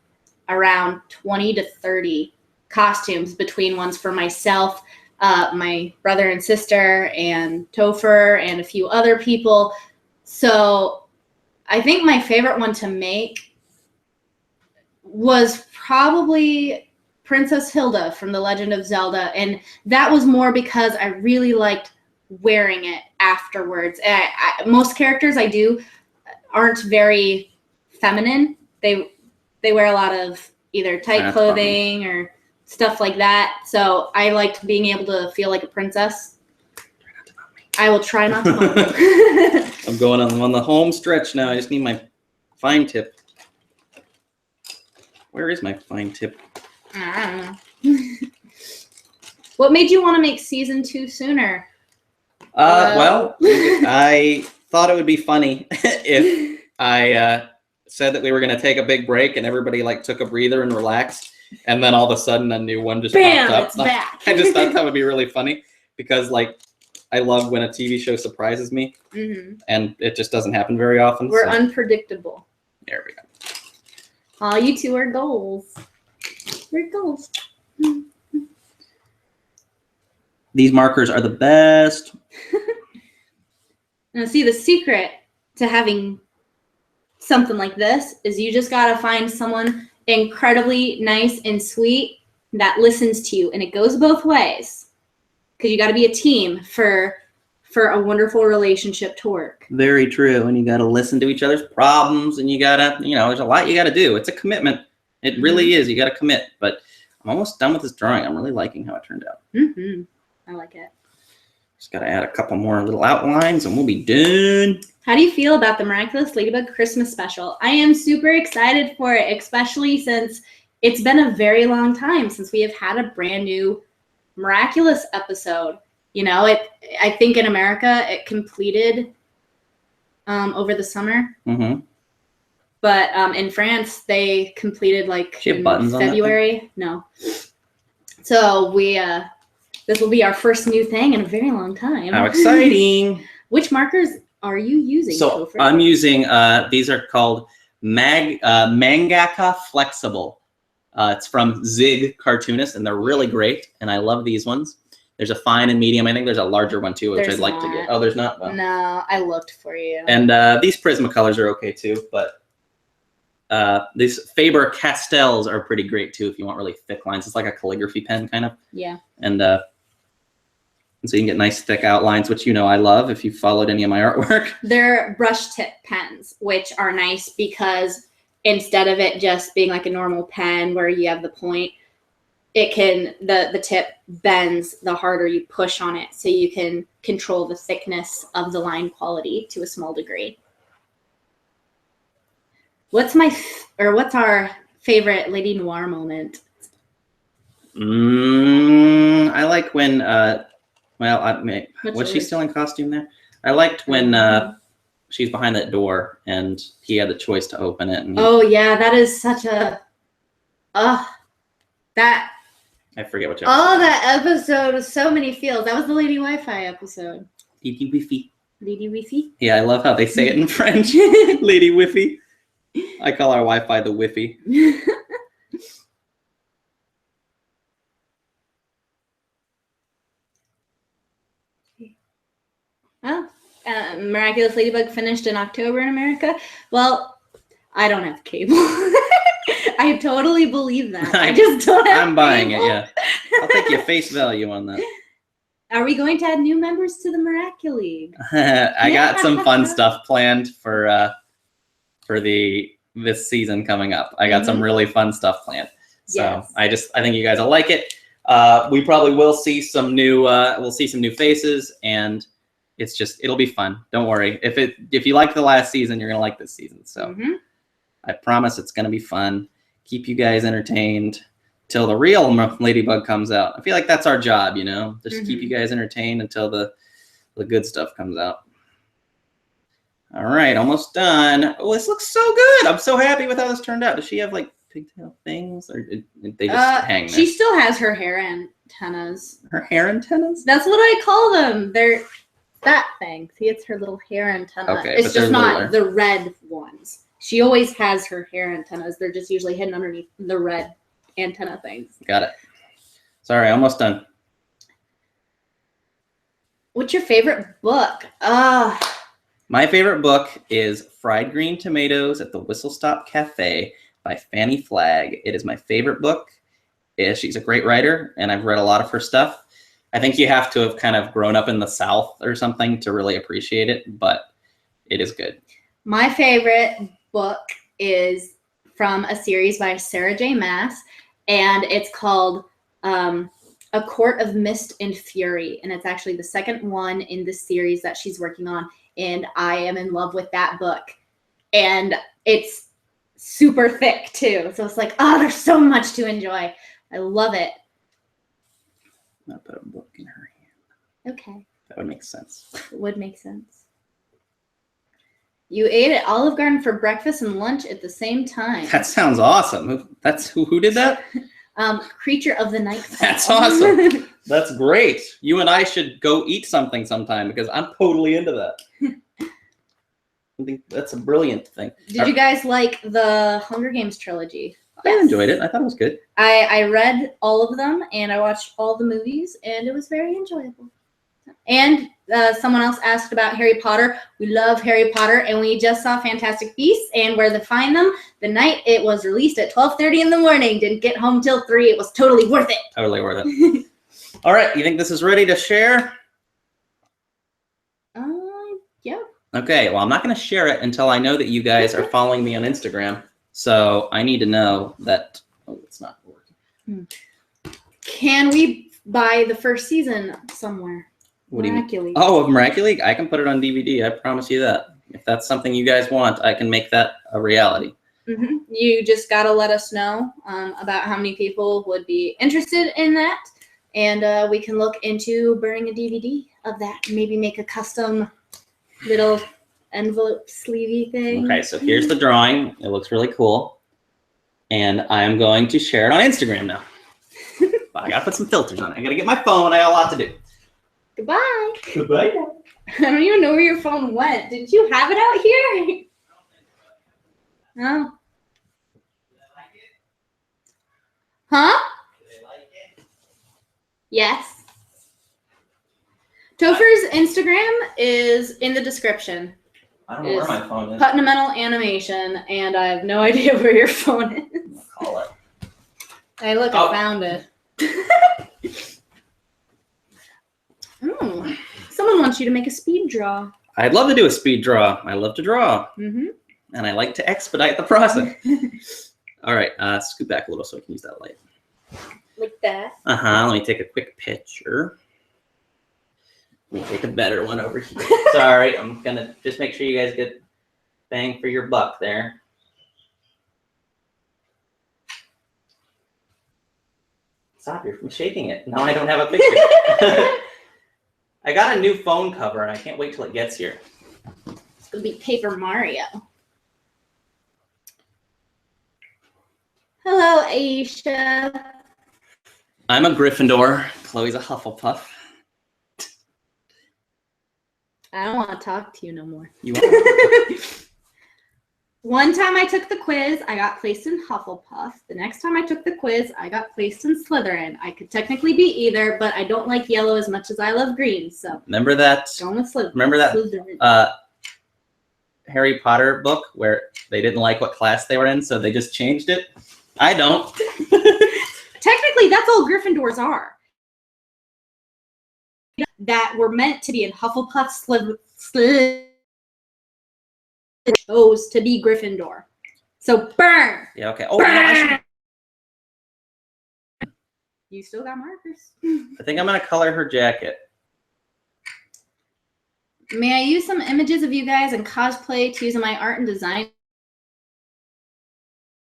around 20 to 30 costumes, between ones for myself, my brother and sister, and Topher, and a few other people. So I think my favorite one to make was probably Princess Hilda from The Legend of Zelda. And that was more because I really liked wearing it afterwards. Most characters I do aren't very feminine. They wear a lot of either tight clothing or stuff like that. So I liked being able to feel like a princess. I will try not to bump you. I'm going on the home stretch now. I just need my fine tip. Where is my fine tip? I don't know. What made you want to make season 2 sooner? Well, I thought it would be funny if I said that we were going to take a big break and everybody like took a breather and relaxed, and then all of a sudden a new one just popped up. It's back. I just thought that would be really funny because like I love when a TV show surprises me, and it just doesn't happen very often. We're unpredictable. There we go. Oh, you two are goals. We're goals. These markers are the best. Now, see, the secret to having something like this is you just got to find someone incredibly nice and sweet that listens to you. And it goes both ways because you got to be a team for a wonderful relationship to work. Very true. And you got to listen to each other's problems, and you got to, there's a lot you got to do. It's a commitment. It really is. You got to commit. But I'm almost done with this drawing. I'm really liking how it turned out. I like it. Just got to add a couple more little outlines and we'll be done. How do you feel about the Miraculous Ladybug Christmas special? I am super excited for it, especially since it's been a very long time since we have had a brand new Miraculous episode. I think in America it completed over the summer. But in France they completed like in February. No. So this will be our first new thing in a very long time. How exciting. Which markers are you using? So Topher? I'm using, these are called Mangaka Flexible. It's from Zig Cartoonist, and they're really great. And I love these ones. There's a fine and medium. I think there's a larger one too, which I'd like to get. Oh, there's not? Well. No, I looked for you. And these Prismacolors are okay too, but these Faber-Castells are pretty great too if you want really thick lines. It's like a calligraphy pen kind of. Yeah. And And so you can get nice thick outlines, which you know I love if you've followed any of my artwork. They're brush tip pens, which are nice because instead of it just being like a normal pen where you have the point, it can, the tip bends the harder you push on it, so you can control the thickness of the line quality to a small degree. What's our favorite Lady Noir moment? I like when was she yours? still in costume there? I liked when she's behind that door and he had the choice to open it. And Oh yeah, that is such a that. I forget which episode. Oh, that episode was so many feels. That was the Lady Wi-Fi episode. Lady Wiffy. Lady Wi-Fi? Yeah, I love how they say it in French. Lady Wiffy. I call our Wi-Fi the Wiffy. Oh, Miraculous Ladybug finished in October in America. Well, I don't have cable. I totally believe that. I just don't have I'm buying cable. it, yeah. I'll take your face value on that. Are we going to add new members to the Miracu-League? I got some fun stuff planned for this season coming up. I got some really fun stuff planned. So yes. I think you guys will like it. We probably will see some new faces, and it'll be fun. Don't worry. If you liked the last season, you're gonna like this season. So I promise it's gonna be fun. Keep you guys entertained till the real Ladybug comes out. I feel like that's our job, you know, just keep you guys entertained until the good stuff comes out. All right, almost done. Oh, this looks so good. I'm so happy with how this turned out. Does she have like pigtail things, or did they just hang there? She still has her hair antennas. Her hair antennas? That's what I call them. They're that thing. See, it's her little hair antenna. Okay, it's just not littler. the red ones. She always has her hair antennas. They're just usually hidden underneath the red antenna things. Got it. Sorry, almost done. What's your favorite book? My favorite book is Fried Green Tomatoes at the Whistle Stop Cafe by Fanny Flagg. It is my favorite book. She's a great writer, and I've read a lot of her stuff. I think you have to have kind of grown up in the South or something to really appreciate it, but it is good. My favorite book is from a series by Sarah J. Maas, and it's called A Court of Mist and Fury, and it's actually the second one in the series that she's working on, and I am in love with that book. And it's super thick, too, so it's like, there's so much to enjoy. I love it. I'll put a book in her hand. Okay. That would make sense. It would make sense. You ate at Olive Garden for breakfast and lunch at the same time. That sounds awesome. Who did that? Creature of the Night. That's awesome. That's great. You and I should go eat something sometime because I'm totally into that. I think that's a brilliant thing. Did you guys like the Hunger Games trilogy? I enjoyed it. I thought it was good. I read all of them and I watched all the movies and it was very enjoyable. And someone else asked about Harry Potter. We love Harry Potter, and we just saw Fantastic Beasts and where to find them the night it was released at 12:30 in the morning. Didn't get home till 3. It was totally worth it. Totally worth it. All right, you think this is ready to share? Yeah. Okay, well, I'm not going to share it until I know that you guys are following me on Instagram. So I need to know that. Oh, it's not working. Can we buy the first season somewhere? What do you mean? Miracu-League. Oh, of Miracu-League? I can put it on DVD. I promise you that. If that's something you guys want, I can make that a reality. You just got to let us know about how many people would be interested in that. And we can look into burning a DVD of that. Maybe make a custom little envelope sleevey thing. Okay, so here's the drawing. It looks really cool. And I'm going to share it on Instagram now. But I got to put some filters on it. I got to get my phone. I got a lot to do. Goodbye. Goodbye. I don't even know where your phone went. Did you have it out here? No. Huh? Yes. Topher's Instagram is in the description. I don't know where my phone is. Putnamental Animation, and I have no idea where your phone is. I'll call it. Hey, look, I found it. Oh, someone wants you to make a speed draw. I'd love to do a speed draw. I love to draw. Mm-hmm. And I like to expedite the process. All right, scoot back a little so I can use that light. Like that. Let me take a quick picture. Let me take a better one over here. Sorry, I'm gonna just make sure you guys get bang for your buck there. Stop, you're from shaking it. Now I don't have a picture. I got a new phone cover and I can't wait till it gets here. It's gonna be Paper Mario. Hello, Aisha. I'm a Gryffindor. Chloe's a Hufflepuff. I don't want to talk to you no more. You want One time I took the quiz, I got placed in Hufflepuff. The next time I took the quiz, I got placed in Slytherin. I could technically be either, but I don't like yellow as much as I love green, so remember that? going with Slytherin. Remember that Slytherin. Harry Potter book where they didn't like what class they were in, so they just changed it? I don't. Technically, that's all Gryffindors are. That were meant to be in Hufflepuff, Slytherin chose to be Gryffindor. So burn! Yeah, okay. Oh, no, I should. You still got markers. I think I'm going to color her jacket. May I use some images of you guys in cosplay to use in my art and design?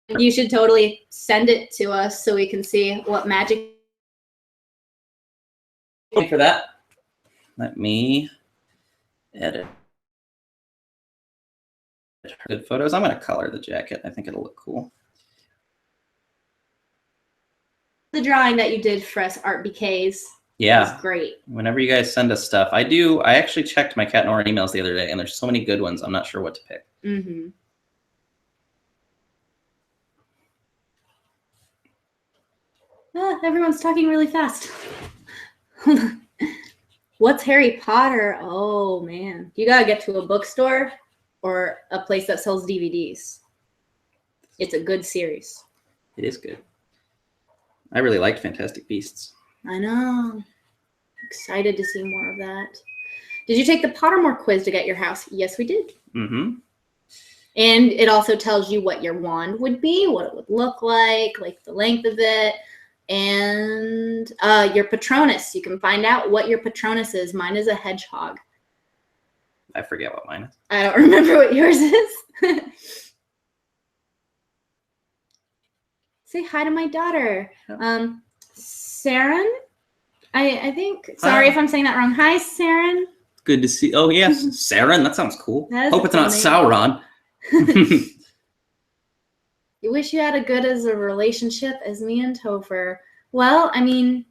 You should totally send it to us so we can see what magic. Wait for that. Let me edit. Good photos. I'm going to color the jacket. I think it'll look cool. The drawing that you did for us, Art BKs. Yeah. Was great. Whenever you guys send us stuff, I actually checked my Cat Nora emails the other day, and there's so many good ones. I'm not sure what to pick. Mm-hmm. Everyone's talking really fast. What's Harry Potter? Oh, man. You got to get to a bookstore or a place that sells DVDs. It's a good series. It is good. I really liked Fantastic Beasts. I know. Excited to see more of that. Did you take the Pottermore quiz to get your house? Yes, we did. Mm-hmm. And it also tells you what your wand would be, what it would look like the length of it, and your Patronus. You can find out what your Patronus is. Mine is a hedgehog. I forget what mine is. I don't remember what yours is. Say hi to my daughter. Saren? I think. Sorry if I'm saying that wrong. Hi, Saren. Good to see. Oh, yes. Saren. That sounds cool. Hope it's not name. Sauron. You wish you had as good as a relationship as me and Topher. Well, I mean,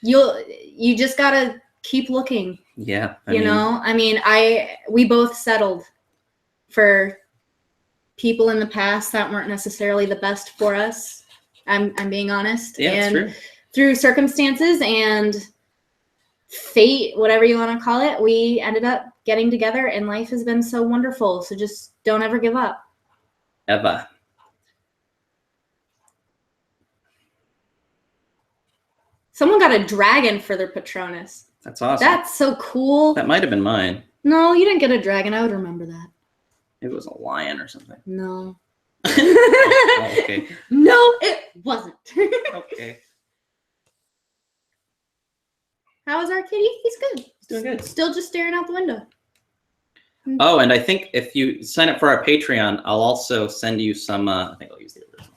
you just gotta keep looking. Yeah. We both settled for people in the past that weren't necessarily the best for us. I'm being honest. Yeah, and it's true. Through circumstances and fate, whatever you want to call it, we ended up getting together, and life has been so wonderful. So just don't ever give up. Ever. Someone got a dragon for their Patronus. That's awesome. That's so cool. That might have been mine. No, you didn't get a dragon. I would remember that. It was a lion or something. No. Oh, okay. No, it wasn't. Okay. How is our kitty? He's good. He's doing good. Still just staring out the window. Oh, and I think if you sign up for our Patreon, I'll also send you some. I think I'll use the original.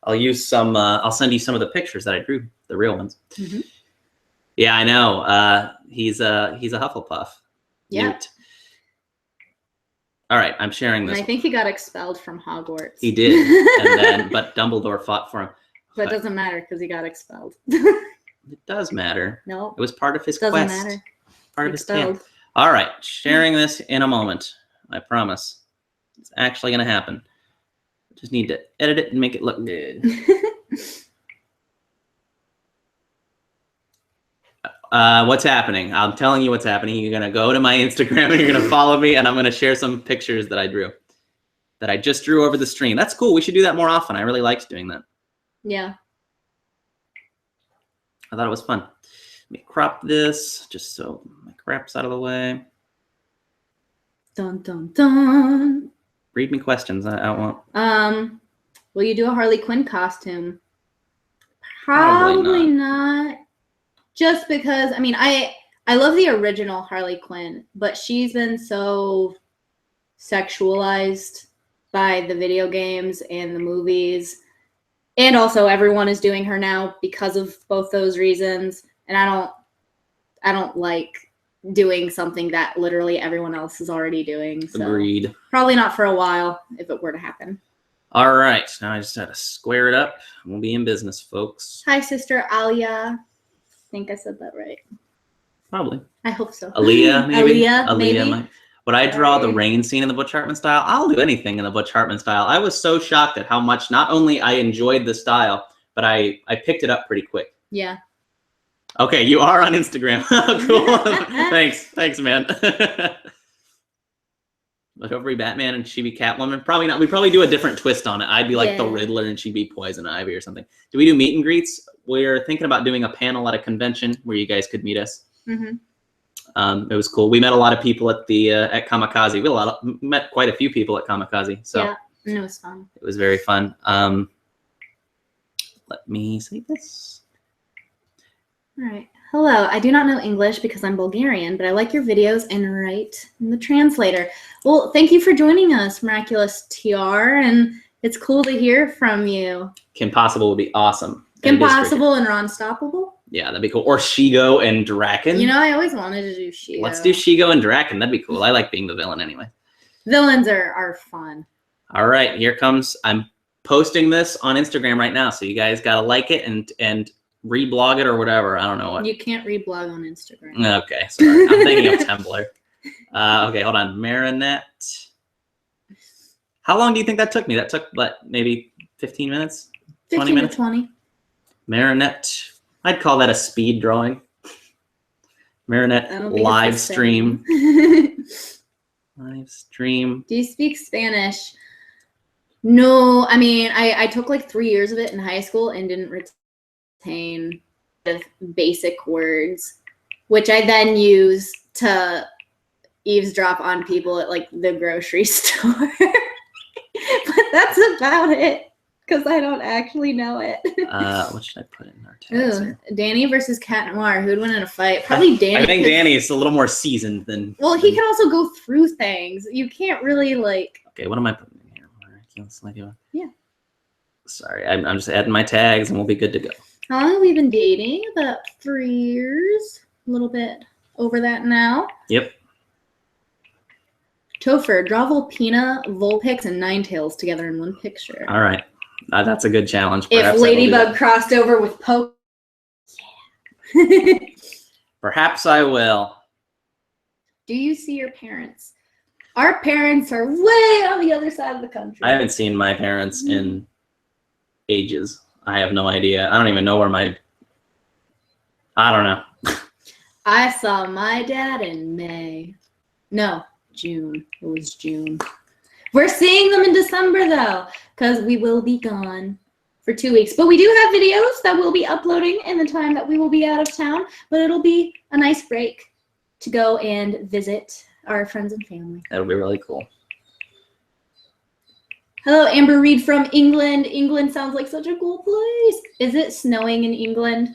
I'll send you some of the pictures that I drew, the real ones. Mm-hmm. Yeah, I know. He's a Hufflepuff. Yeah. Newt. All right, I'm sharing this. And I think he got expelled from Hogwarts. He did, but Dumbledore fought for him. But it doesn't matter because he got expelled. It does matter. No. It was part of his Doesn't quest. matter. Part of his Expelled. camp. All right, sharing this in a moment. I promise. It's actually going to happen. Just need to edit it and make it look good. What's happening? I'm telling you what's happening. You're going to go to my Instagram and you're going to follow me, and I'm going to share some pictures that I drew. That I just drew over the stream. That's cool. We should do that more often. I really liked doing that. Yeah. I thought it was fun. Let me crop this just so my crap's out of the way. Dun dun dun. Read me questions. I won't. Will you do a Harley Quinn costume? Probably Probably not. Just because, I mean, I love the original Harley Quinn, but she's been so sexualized by the video games and the movies. And also everyone is doing her now because of both those reasons. And I don't like doing something that literally everyone else is already doing. So Agreed. probably not for a while if it were to happen. All right. Now I just had to square it up. We'll be in business, folks. Hi, Sister Alia. I think I said that right. Probably. I hope so. Aaliyah, maybe? Aaliyah, maybe? Might. Would I draw the Sorry. rain scene in the Butch Hartman style? I'll do anything in the Butch Hartman style. I was so shocked at how much not only I enjoyed the style, but I picked it up pretty quick. Yeah. Okay, you are on Instagram. Cool. Thanks, man. But over Batman and she'd be Catwoman. Probably not. We'd probably do a different twist on it. I'd be like the Riddler and she'd be Poison Ivy or something. Do we do meet and greets? We're thinking about doing a panel at a convention where you guys could meet us. Mm-hmm. It was cool. We met a lot of people at the at Kamikaze. We met quite a few people at Kamikaze. So yeah, and it was fun. It was very fun. Let me say this. All right. Hello. I do not know English because I'm Bulgarian, but I like your videos and write in the translator. Well, thank you for joining us, Miraculous TR, and it's cool to hear from you. Kim Possible would be awesome. Kim Possible and Ron Stoppable? Yeah, that'd be cool. Or Shigo and Draken. You know, I always wanted to do Shigo. Let's do Shigo and Draken. That'd be cool. I like being the villain anyway. Villains are fun. All right, here comes. I'm posting this on Instagram right now, so you guys gotta like it and reblog it or whatever. I don't know what. You can't reblog on Instagram. Okay, sorry. I'm thinking of Tumblr. Okay, hold on. Marinette. How long do you think that took me? That took, what, maybe 15 minutes? 20 minutes? 20. Marinette. I'd call that a speed drawing. Marinette live stream. Live stream. Do you speak Spanish? No, I mean, I took like 3 years of it in high school and didn't retain the basic words, which I then use to eavesdrop on people at like the grocery store. But that's about it because I don't actually know it. What should I put in our tags? Ooh, Danny versus Cat Noir. Who'd win in a fight? Probably Danny. I think Danny is a little more seasoned than. Well, he can also go through things. You can't really like. Okay, what am I putting in here? Miraculous. Yeah. Sorry, I'm just adding my tags and we'll be good to go. How long have we been dating? About 3 years. A little bit over that now. Yep. Topher, draw Volpina, Vulpix, and Ninetales together in one picture. All right. That's a good challenge. If Ladybug crossed over with Poke. Yeah. Perhaps I will. Do you see your parents? Our parents are way on the other side of the country. I haven't seen my parents in ages. I have no idea. I don't even know where I don't know. I saw my dad in May. No, June. It was June. We're seeing them in December, though, because we will be gone for 2 weeks. But we do have videos that we'll be uploading in the time that we will be out of town. But it'll be a nice break to go and visit our friends and family. That'll be really cool. Hello, Amber Reed from England. England sounds like such a cool place. Is it snowing in England?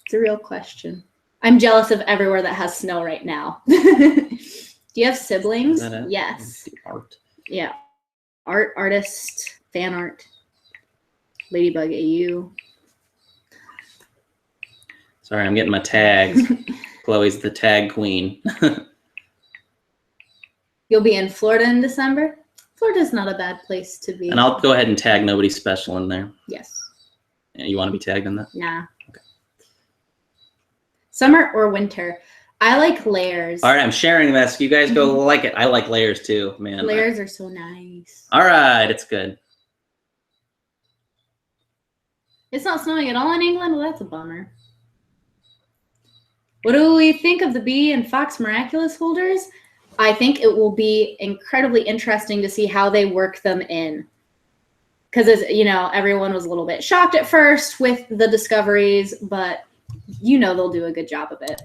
It's a real question. I'm jealous of everywhere that has snow right now. Do you have siblings? Yes. Art. Yeah. Artist, fan art. Ladybug AU. Sorry, I'm getting my tags. Chloe's the tag queen. You'll be in Florida in December? Florida's not a bad place to be. And I'll go ahead and tag Nobody Special in there. Yes. Yeah, you want to be tagged in that? Nah. Okay. Summer or winter? I like layers. All right, I'm sharing this. You guys go like it. I like layers too, man. Layers are so nice. All right, it's good. It's not snowing at all in England? Well, that's a bummer. What do we think of the Bee and Fox Miraculous holders? I think it will be incredibly interesting to see how they work them in. Because, you know, everyone was a little bit shocked at first with the discoveries, but you know they'll do a good job of it.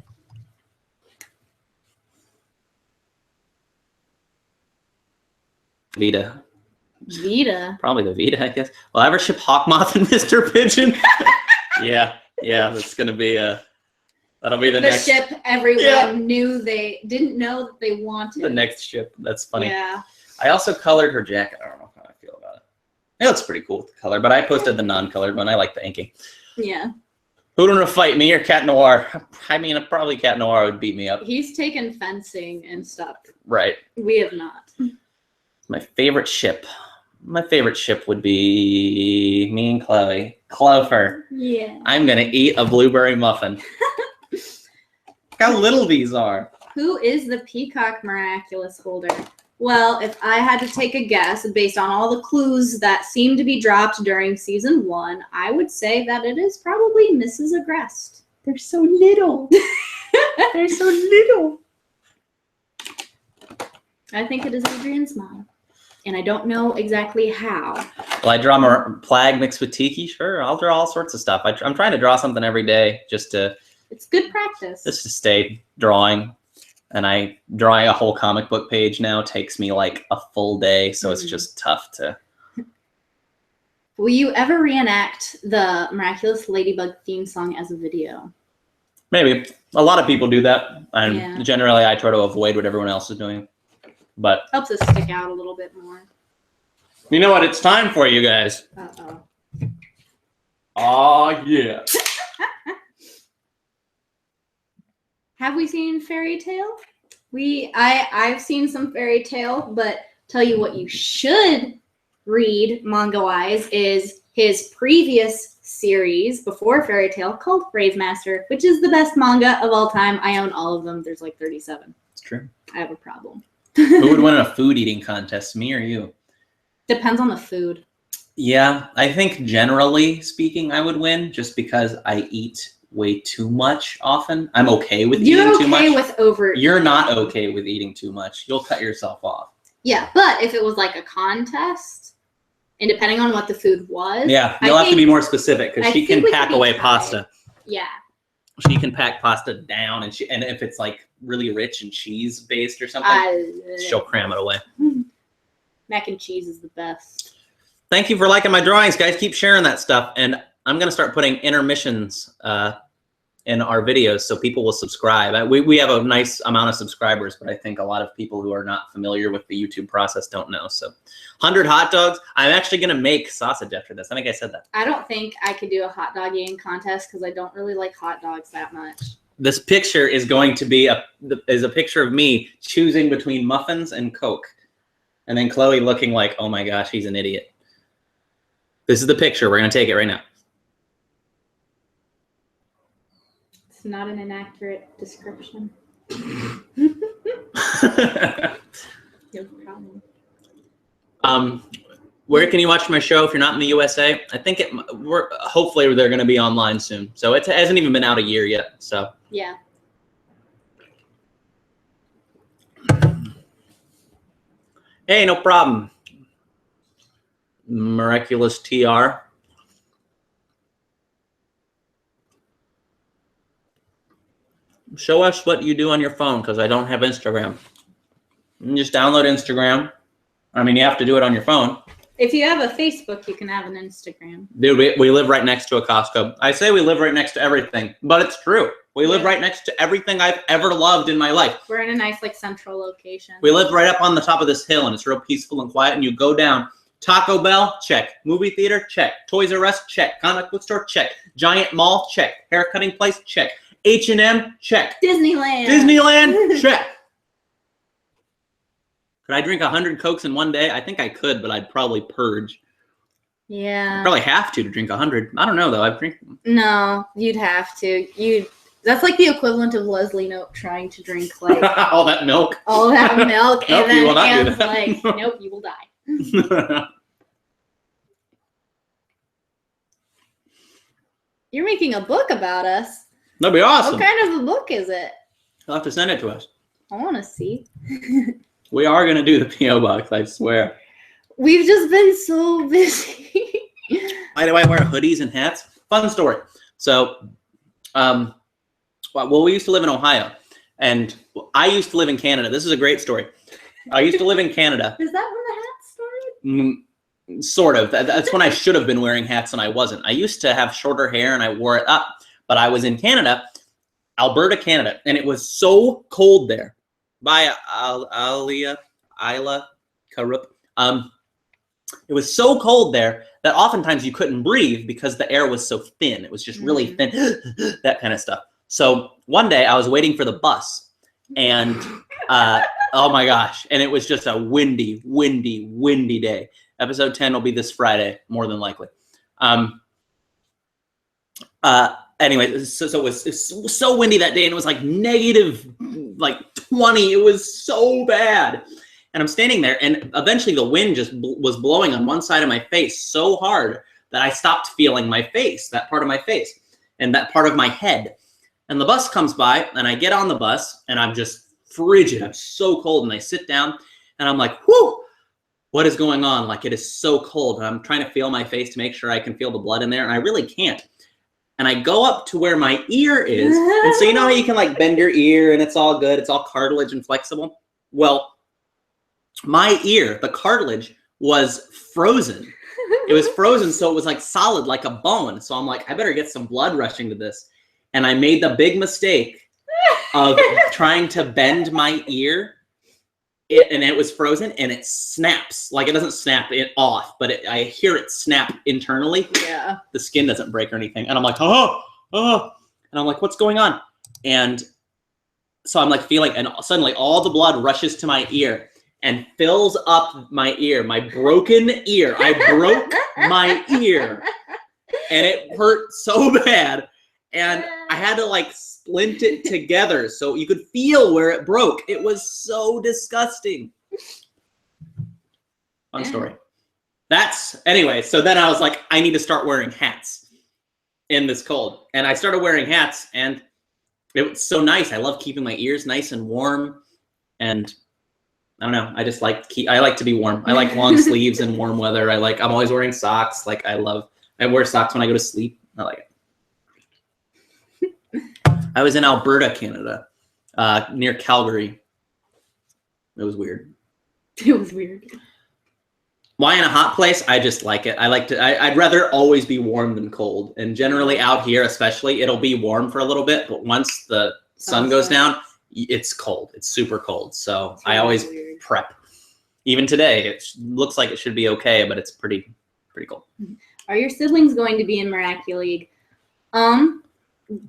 Vita. Vita. Probably the Vita, I guess. Will I ever ship Hawkmoth and Mr. Pigeon? yeah, that's gonna be that'll be the next ship everyone knew they didn't know that they wanted. The next ship. That's funny. Yeah. I also colored her jacket. I don't know how I feel about it. It looks pretty cool with the color, but I posted the non-colored one. I like the inking. Yeah. Who'd want to fight, me or Cat Noir? I mean, probably Cat Noir would beat me up. He's taken fencing and stuff. Right. We have not. My favorite ship. My favorite ship would be me and Chloe. Clover. Yeah. I'm going to eat a blueberry muffin. Look how little these are. Who is the Peacock Miraculous holder? Well, if I had to take a guess based on all the clues that seem to be dropped during season 1, I would say that it is probably Mrs. Agrest. They're so little. They're so little. I think it is Adrian's mom. And I don't know exactly how. Well, I draw more Plague mixed with Tiki. Sure, I'll draw all sorts of stuff. I'm trying to draw something every day just to... It's good practice. Just to stay drawing. And drawing a whole comic book page now takes me like a full day, so it's just tough to... Will you ever reenact the Miraculous Ladybug theme song as a video? Maybe. A lot of people do that. And generally I try to avoid what everyone else is doing. But helps us stick out a little bit more. You know what? It's time for you guys. Uh-oh. Oh, yeah. Have we seen Fairy Tale? I've seen some Fairy Tale, but tell you what you should read manga-wise is his previous series before Fairy Tale called Brave Master, which is the best manga of all time. I own all of them. There's like 37. It's true. I have a problem. Who would win in a food eating contest, me or you? Depends on the food. Yeah, I think generally speaking, I would win just because I eat way too much often. I'm okay with eating too much. You're okay with over. You're not okay with eating too much. You'll cut yourself off. Yeah, but if it was like a contest, and depending on what the food was. Yeah, you'll have to be more specific because she can pack away pasta. Yeah. She can pack pasta down, and if it's like really rich and cheese based or something, she'll cram it away. Mac and cheese is the best. Thank you for liking my drawings, guys. Keep sharing that stuff, and I'm gonna start putting intermissions in our videos so people will subscribe. We have a nice amount of subscribers, but I think a lot of people who are not familiar with the YouTube process don't know. So 100 hot dogs. I'm actually going to make sausage after this. I think I said that. I don't think I could do a hot dog eating contest because I don't really like hot dogs that much. This picture is going to be a picture of me choosing between muffins and Coke. And then Chloe looking like, oh my gosh, he's an idiot. This is the picture. We're going to take it right now. It's not an inaccurate description. No problem. Where can you watch my show if you're not in the USA? I think hopefully they're going to be online soon. So it hasn't even been out a year yet. So yeah. Hey, no problem. Miraculous TR. Show us what you do on your phone because I don't have Instagram. You can just download Instagram. I mean, you have to do it on your phone. If you have a Facebook, you can have an Instagram. Dude, we live right next to a Costco. I say we live right next to everything, but it's true. We live right next to everything I've ever loved in my life. We're in a nice, like, central location. We live right up on the top of this hill, and it's real peaceful and quiet, and you go down. Taco Bell, check. Movie theater, check. Toys R Us, check. Comic book store, check. Giant mall, check. Haircutting place, check. H&M, check. Disneyland, check. Could I drink 100 Cokes in one day? I think I could, but I'd probably purge. Yeah. I'd probably have to drink 100. I don't know, though. I've drink. No, you'd have to. That's like the equivalent of Leslie Knope trying to drink like all that milk. All that milk, Nope, and then you will not do Anne's that. like, nope, you will die. You're making a book about us. That'd be awesome. What kind of a book is it? You'll have to send it to us. I want to see. We are going to do the P.O. Box, I swear. We've just been so busy. Why do I wear hoodies and hats? Fun story. So Well, we used to live in Ohio, and I used to live in Canada. This is a great story. I used to live in Canada. Is that when the hat started? Sort of. That's when I should have been wearing hats and I wasn't. I used to have shorter hair and I wore it up, but I was in Canada, Alberta, Canada, and it was so cold there. By Isla Karup. It was so cold there that oftentimes you couldn't breathe because the air was so thin. It was just really thin, that kind of stuff. So one day I was waiting for the bus, and oh my gosh, and it was just a windy day. Episode 10 will be this Friday, more than likely. Anyway, so it was so windy that day, and it was like negative like 20. It was so bad. And I'm standing there, and eventually the wind just was blowing on one side of my face so hard that I stopped feeling my face, that part of my face, and that part of my head. And the bus comes by, and I get on the bus, and I'm just frigid. I'm so cold, and I sit down, and I'm like, whoo, what is going on? Like, it is so cold, and I'm trying to feel my face to make sure I can feel the blood in there, and I really can't. And I go up to where my ear is, and so you know how you can like bend your ear, and it's all good, it's all cartilage and flexible? Well, my ear, the cartilage, was frozen. It was frozen, so it was like solid, like a bone. So I'm like, I better get some blood rushing to this. And I made the big mistake of trying to bend my ear, and it was frozen, and it snaps. Like, it doesn't snap it off, but I hear it snap internally. Yeah. The skin doesn't break or anything. And I'm like, oh. And I'm like, what's going on? And so I'm like feeling, and suddenly all the blood rushes to my ear and fills up my ear, my broken ear. I broke my ear, and it hurt so bad. And I had to like splint it together so you could feel where it broke. It was so disgusting. Fun story. Anyway, so then I was like, I need to start wearing hats in this cold. And I started wearing hats, and it was so nice. I love keeping my ears nice and warm. And I don't know. I just I like to be warm. I like long sleeves and warm weather. I'm always wearing socks. Like, I wear socks when I go to sleep. I like it. I was in Alberta, Canada, near Calgary. It was weird. It was weird. Why in a hot place? I just like it. I'd rather always be warm than cold. And generally out here, especially, it'll be warm for a little bit, but once the sun goes down, it's cold. It's super cold. So I always prep. Even today, it looks like it should be okay, but it's pretty cold. Are your siblings going to be in Miracu-League?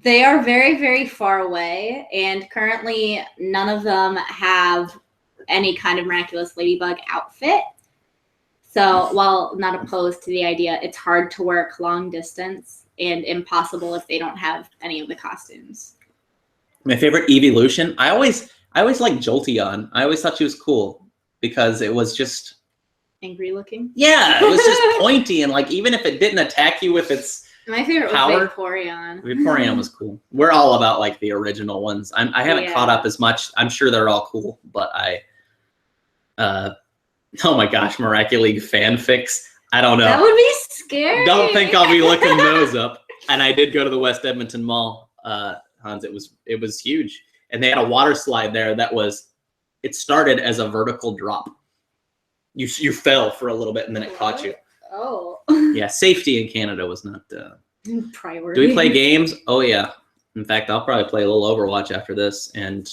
They are very, very far away, and currently none of them have any kind of miraculous ladybug outfit. So while not opposed to the idea, it's hard to work long distance and impossible if they don't have any of the costumes. My favorite evolution, I always liked Jolteon. I always thought she was cool because it was just angry looking. Yeah, it was just pointy, and like even if it didn't attack you with its my favorite power, was Vaporeon. Vaporeon was cool. We're all about like the original ones. I haven't caught up as much. I'm sure they're all cool, but oh my gosh, Miracu-League fanfics. I don't know. That would be scary. Don't think I'll be looking those up. And I did go to the West Edmonton Mall, Hans. It was huge, and they had a water slide there it started as a vertical drop. You fell for a little bit, and then it caught you. Oh. Yeah, safety in Canada was not priority. Do we play games? Oh yeah. In fact, I'll probably play a little Overwatch after this, and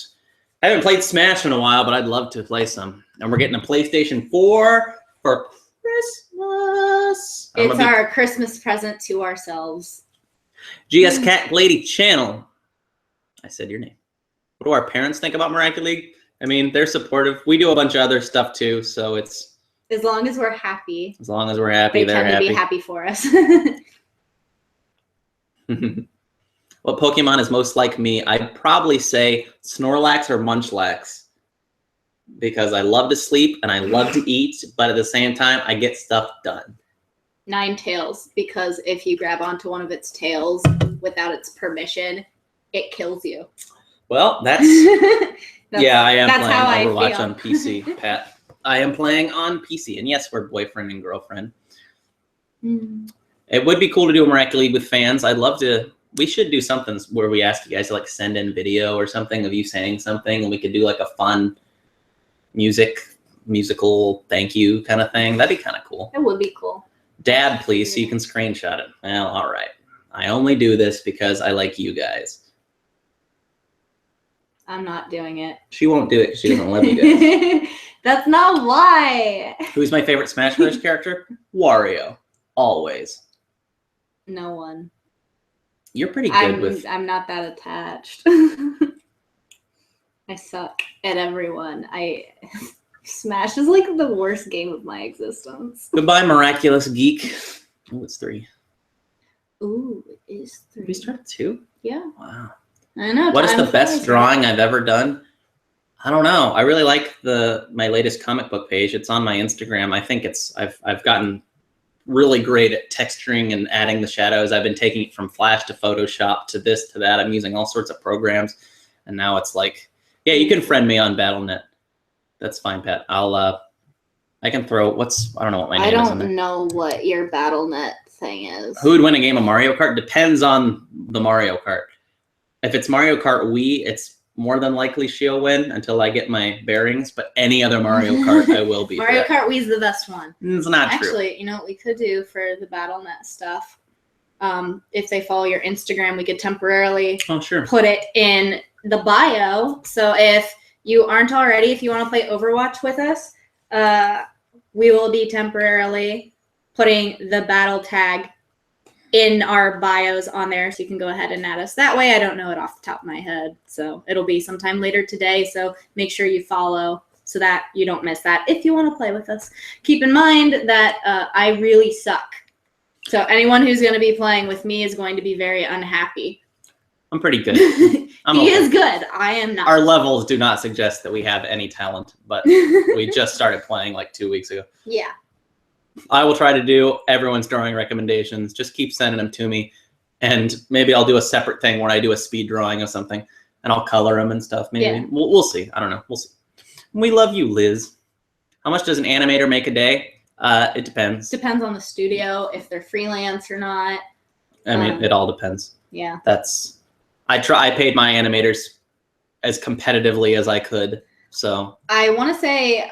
I haven't played Smash in a while, but I'd love to play some. And we're getting a PlayStation 4 for Christmas. It's our Christmas present to ourselves. GS Cat Lady Channel. I said your name. What do our parents think about Miracu-League? I mean, they're supportive. We do a bunch of other stuff too, so it's as long as we're happy. As long as we're happy, they're happy. They tend to be happy for us. What Pokemon is most like me? I'd probably say Snorlax or Munchlax, because I love to sleep and I love to eat, but at the same time, I get stuff done. Ninetales, because if you grab onto one of its tails without its permission, it kills you. Well, that's yeah, I am playing Overwatch on PC, Pat. I am playing on PC, and yes, we're boyfriend and girlfriend. It would be cool to do a Miracu-League with fans. I'd love to We should do something where we ask you guys to like send in video or something of you saying something, and we could do like a fun musical thank you kind of thing. That'd be kind of cool. It would be cool. Dad, please, so you can screenshot it. Well, all right. I only do this because I like you guys. I'm not doing it. She won't do it because she doesn't love you guys. That's not why. Who's my favorite Smash Bros. Character? Wario. Always. No one. You're pretty good I'm not that attached. I suck at everyone. Smash is like the worst game of my existence. Goodbye, Miraculous Geek. Oh, it's 3. Ooh, it is 3. We started 2? Yeah. Wow. I know. What is the best drawing I've ever done? I don't know. I really like my latest comic book page. It's on my Instagram. I think I've gotten really great at texturing and adding the shadows. I've been taking it from Flash to Photoshop to this to that. I'm using all sorts of programs, and now it's like, yeah, you can friend me on Battle.net. That's fine, Pat. I can throw I don't know what my name is. I don't know what your Battle.net thing is. Who would win a game of Mario Kart? Depends on the Mario Kart. If it's Mario Kart Wii, it's more than likely she'll win until I get my bearings. But any other Mario Kart, I will beat. Mario Kart Wii is the best one. It's not true. Actually, you know what we could do for the Battle.net stuff? If they follow your Instagram, we could temporarily put it in the bio. So if you aren't already, if you want to play Overwatch with us, we will be temporarily putting the battle tag in our bios on there, so you can go ahead and add us. That way I don't know it off the top of my head. So it'll be sometime later today. So make sure you follow so that you don't miss that if you want to play with us. Keep in mind that I really suck. So anyone who's going to be playing with me is going to be very unhappy. I'm pretty good. He is good. I am not. Our levels do not suggest that we have any talent, but we just started playing like 2 weeks ago. Yeah. I will try to do everyone's drawing recommendations. Just keep sending them to me. And maybe I'll do a separate thing where I do a speed drawing of something and I'll color them and stuff. Maybe we'll see. I don't know. We'll see. We love you, Liz. How much does an animator make a day? It depends. Depends on the studio, if they're freelance or not. I mean, it all depends. Yeah. I paid my animators as competitively as I could. So I want to say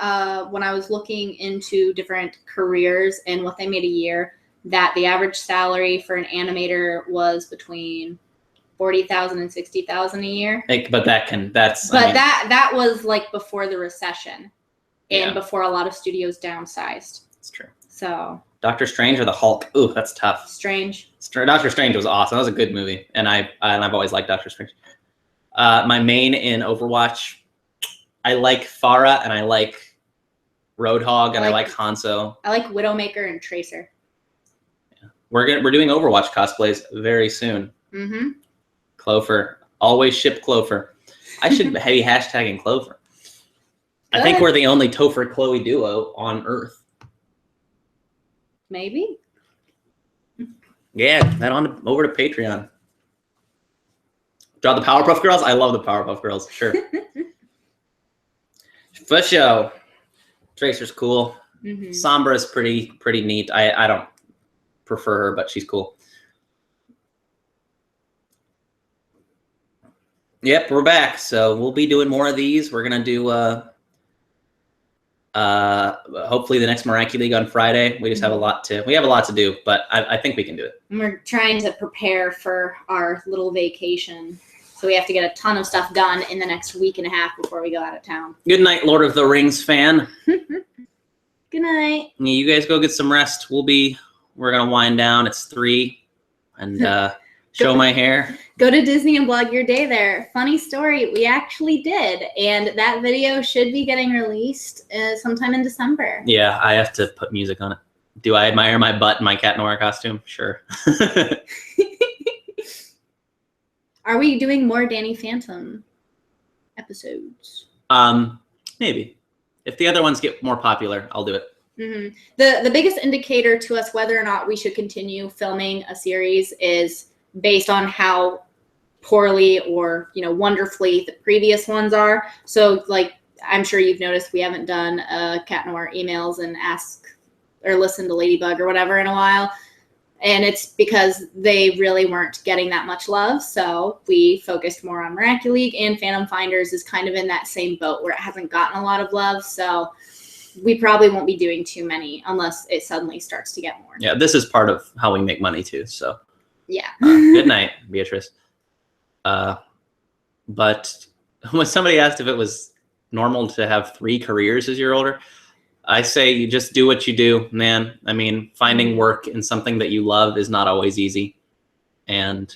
when I was looking into different careers and what they made a year, that the average salary for an animator was between $40,000 and $60,000 a year. That was like before the recession and before a lot of studios downsized. It's true. So Doctor Strange or the Hulk? Ooh, that's tough. Strange. Doctor Strange was awesome. That was a good movie, and I've always liked Doctor Strange. My main in Overwatch, I like Pharah and I like Roadhog and I like Hanzo. I like Widowmaker and Tracer. Yeah. We're doing Overwatch cosplays very soon. Mm-hmm. Clover, always ship Clover. I should be hashtagging Clover. I think we're the only Topher Chloe duo on Earth. Maybe. Yeah, head on over to Patreon. Draw the Powerpuff Girls. I love the Powerpuff Girls. Sure. For sure. Tracer's cool. Mm-hmm. Sombra's pretty neat. I don't prefer her, but she's cool. Yep, we're back. So we'll be doing more of these. We're gonna do hopefully the next Miracu-League on Friday. We just have a lot to do, but I think we can do it. And we're trying to prepare for our little vacation. So we have to get a ton of stuff done in the next week and a half before we go out of town. Good night, Lord of the Rings fan. Good night. Yeah, you guys go get some rest. We're gonna wind down. It's 3, and show my hair. Go to Disney and blog your day there. Funny story, we actually did, and that video should be getting released sometime in December. Yeah, I have to put music on it. Do I admire my butt in my Cat Noir costume? Sure. Are we doing more Danny Phantom episodes? Maybe. If the other ones get more popular, I'll do it. Mm-hmm. The biggest indicator to us whether or not we should continue filming a series is based on how poorly or wonderfully the previous ones are. So like I'm sure you've noticed we haven't done Cat Noir emails and ask or listen to Ladybug or whatever in a while. And it's because they really weren't getting that much love. So we focused more on Miracu-League, and Phantom Finders is kind of in that same boat where it hasn't gotten a lot of love. So we probably won't be doing too many unless it suddenly starts to get more. Yeah, this is part of how we make money too. So yeah. Good night, Beatrice. But when somebody asked if it was normal to have 3 careers as you're older, I say you just do what you do, man. I mean, finding work in something that you love is not always easy. And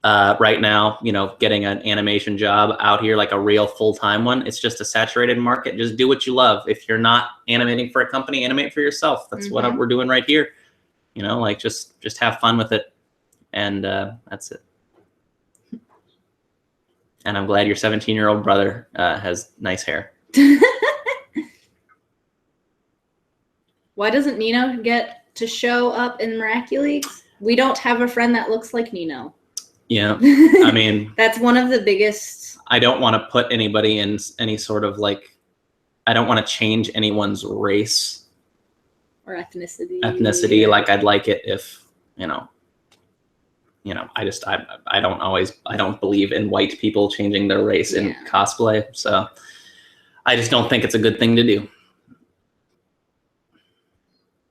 right now, you know, getting an animation job out here, like a real full-time one, it's just a saturated market. Just do what you love. If you're not animating for a company, animate for yourself. That's what we're doing right here. You know, like just have fun with it. And that's it. And I'm glad your 17-year-old brother has nice hair. Why doesn't Nino get to show up in Miracu-League? We don't have a friend that looks like Nino. Yeah, I mean, that's one of the biggest. I don't want to put anybody in any sort of like, I don't want to change anyone's race or ethnicity. Like I'd like it if, you know, I don't believe in white people changing their race in cosplay. So I just don't think it's a good thing to do.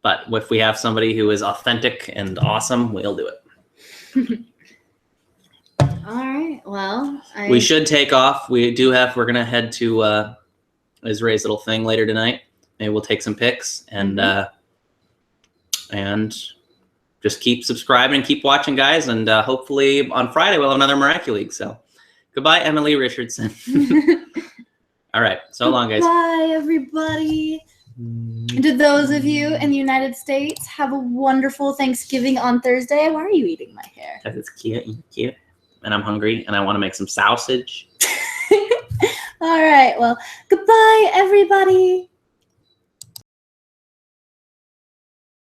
But if we have somebody who is authentic and awesome, we'll do it. All right. Well, we should take off. We're going to head to Israel's little thing later tonight. Maybe we'll take some pics and just keep subscribing and keep watching, guys. And hopefully on Friday, we'll have another Miracu-League. So goodbye, Emily Richardson. All right. So long, guys. Bye, everybody. And to those of you in the United States, have a wonderful Thanksgiving on Thursday. Why are you eating my hair? Because it's cute. You're cute. And I'm hungry, and I want to make some sausage. All right. Well, goodbye, everybody.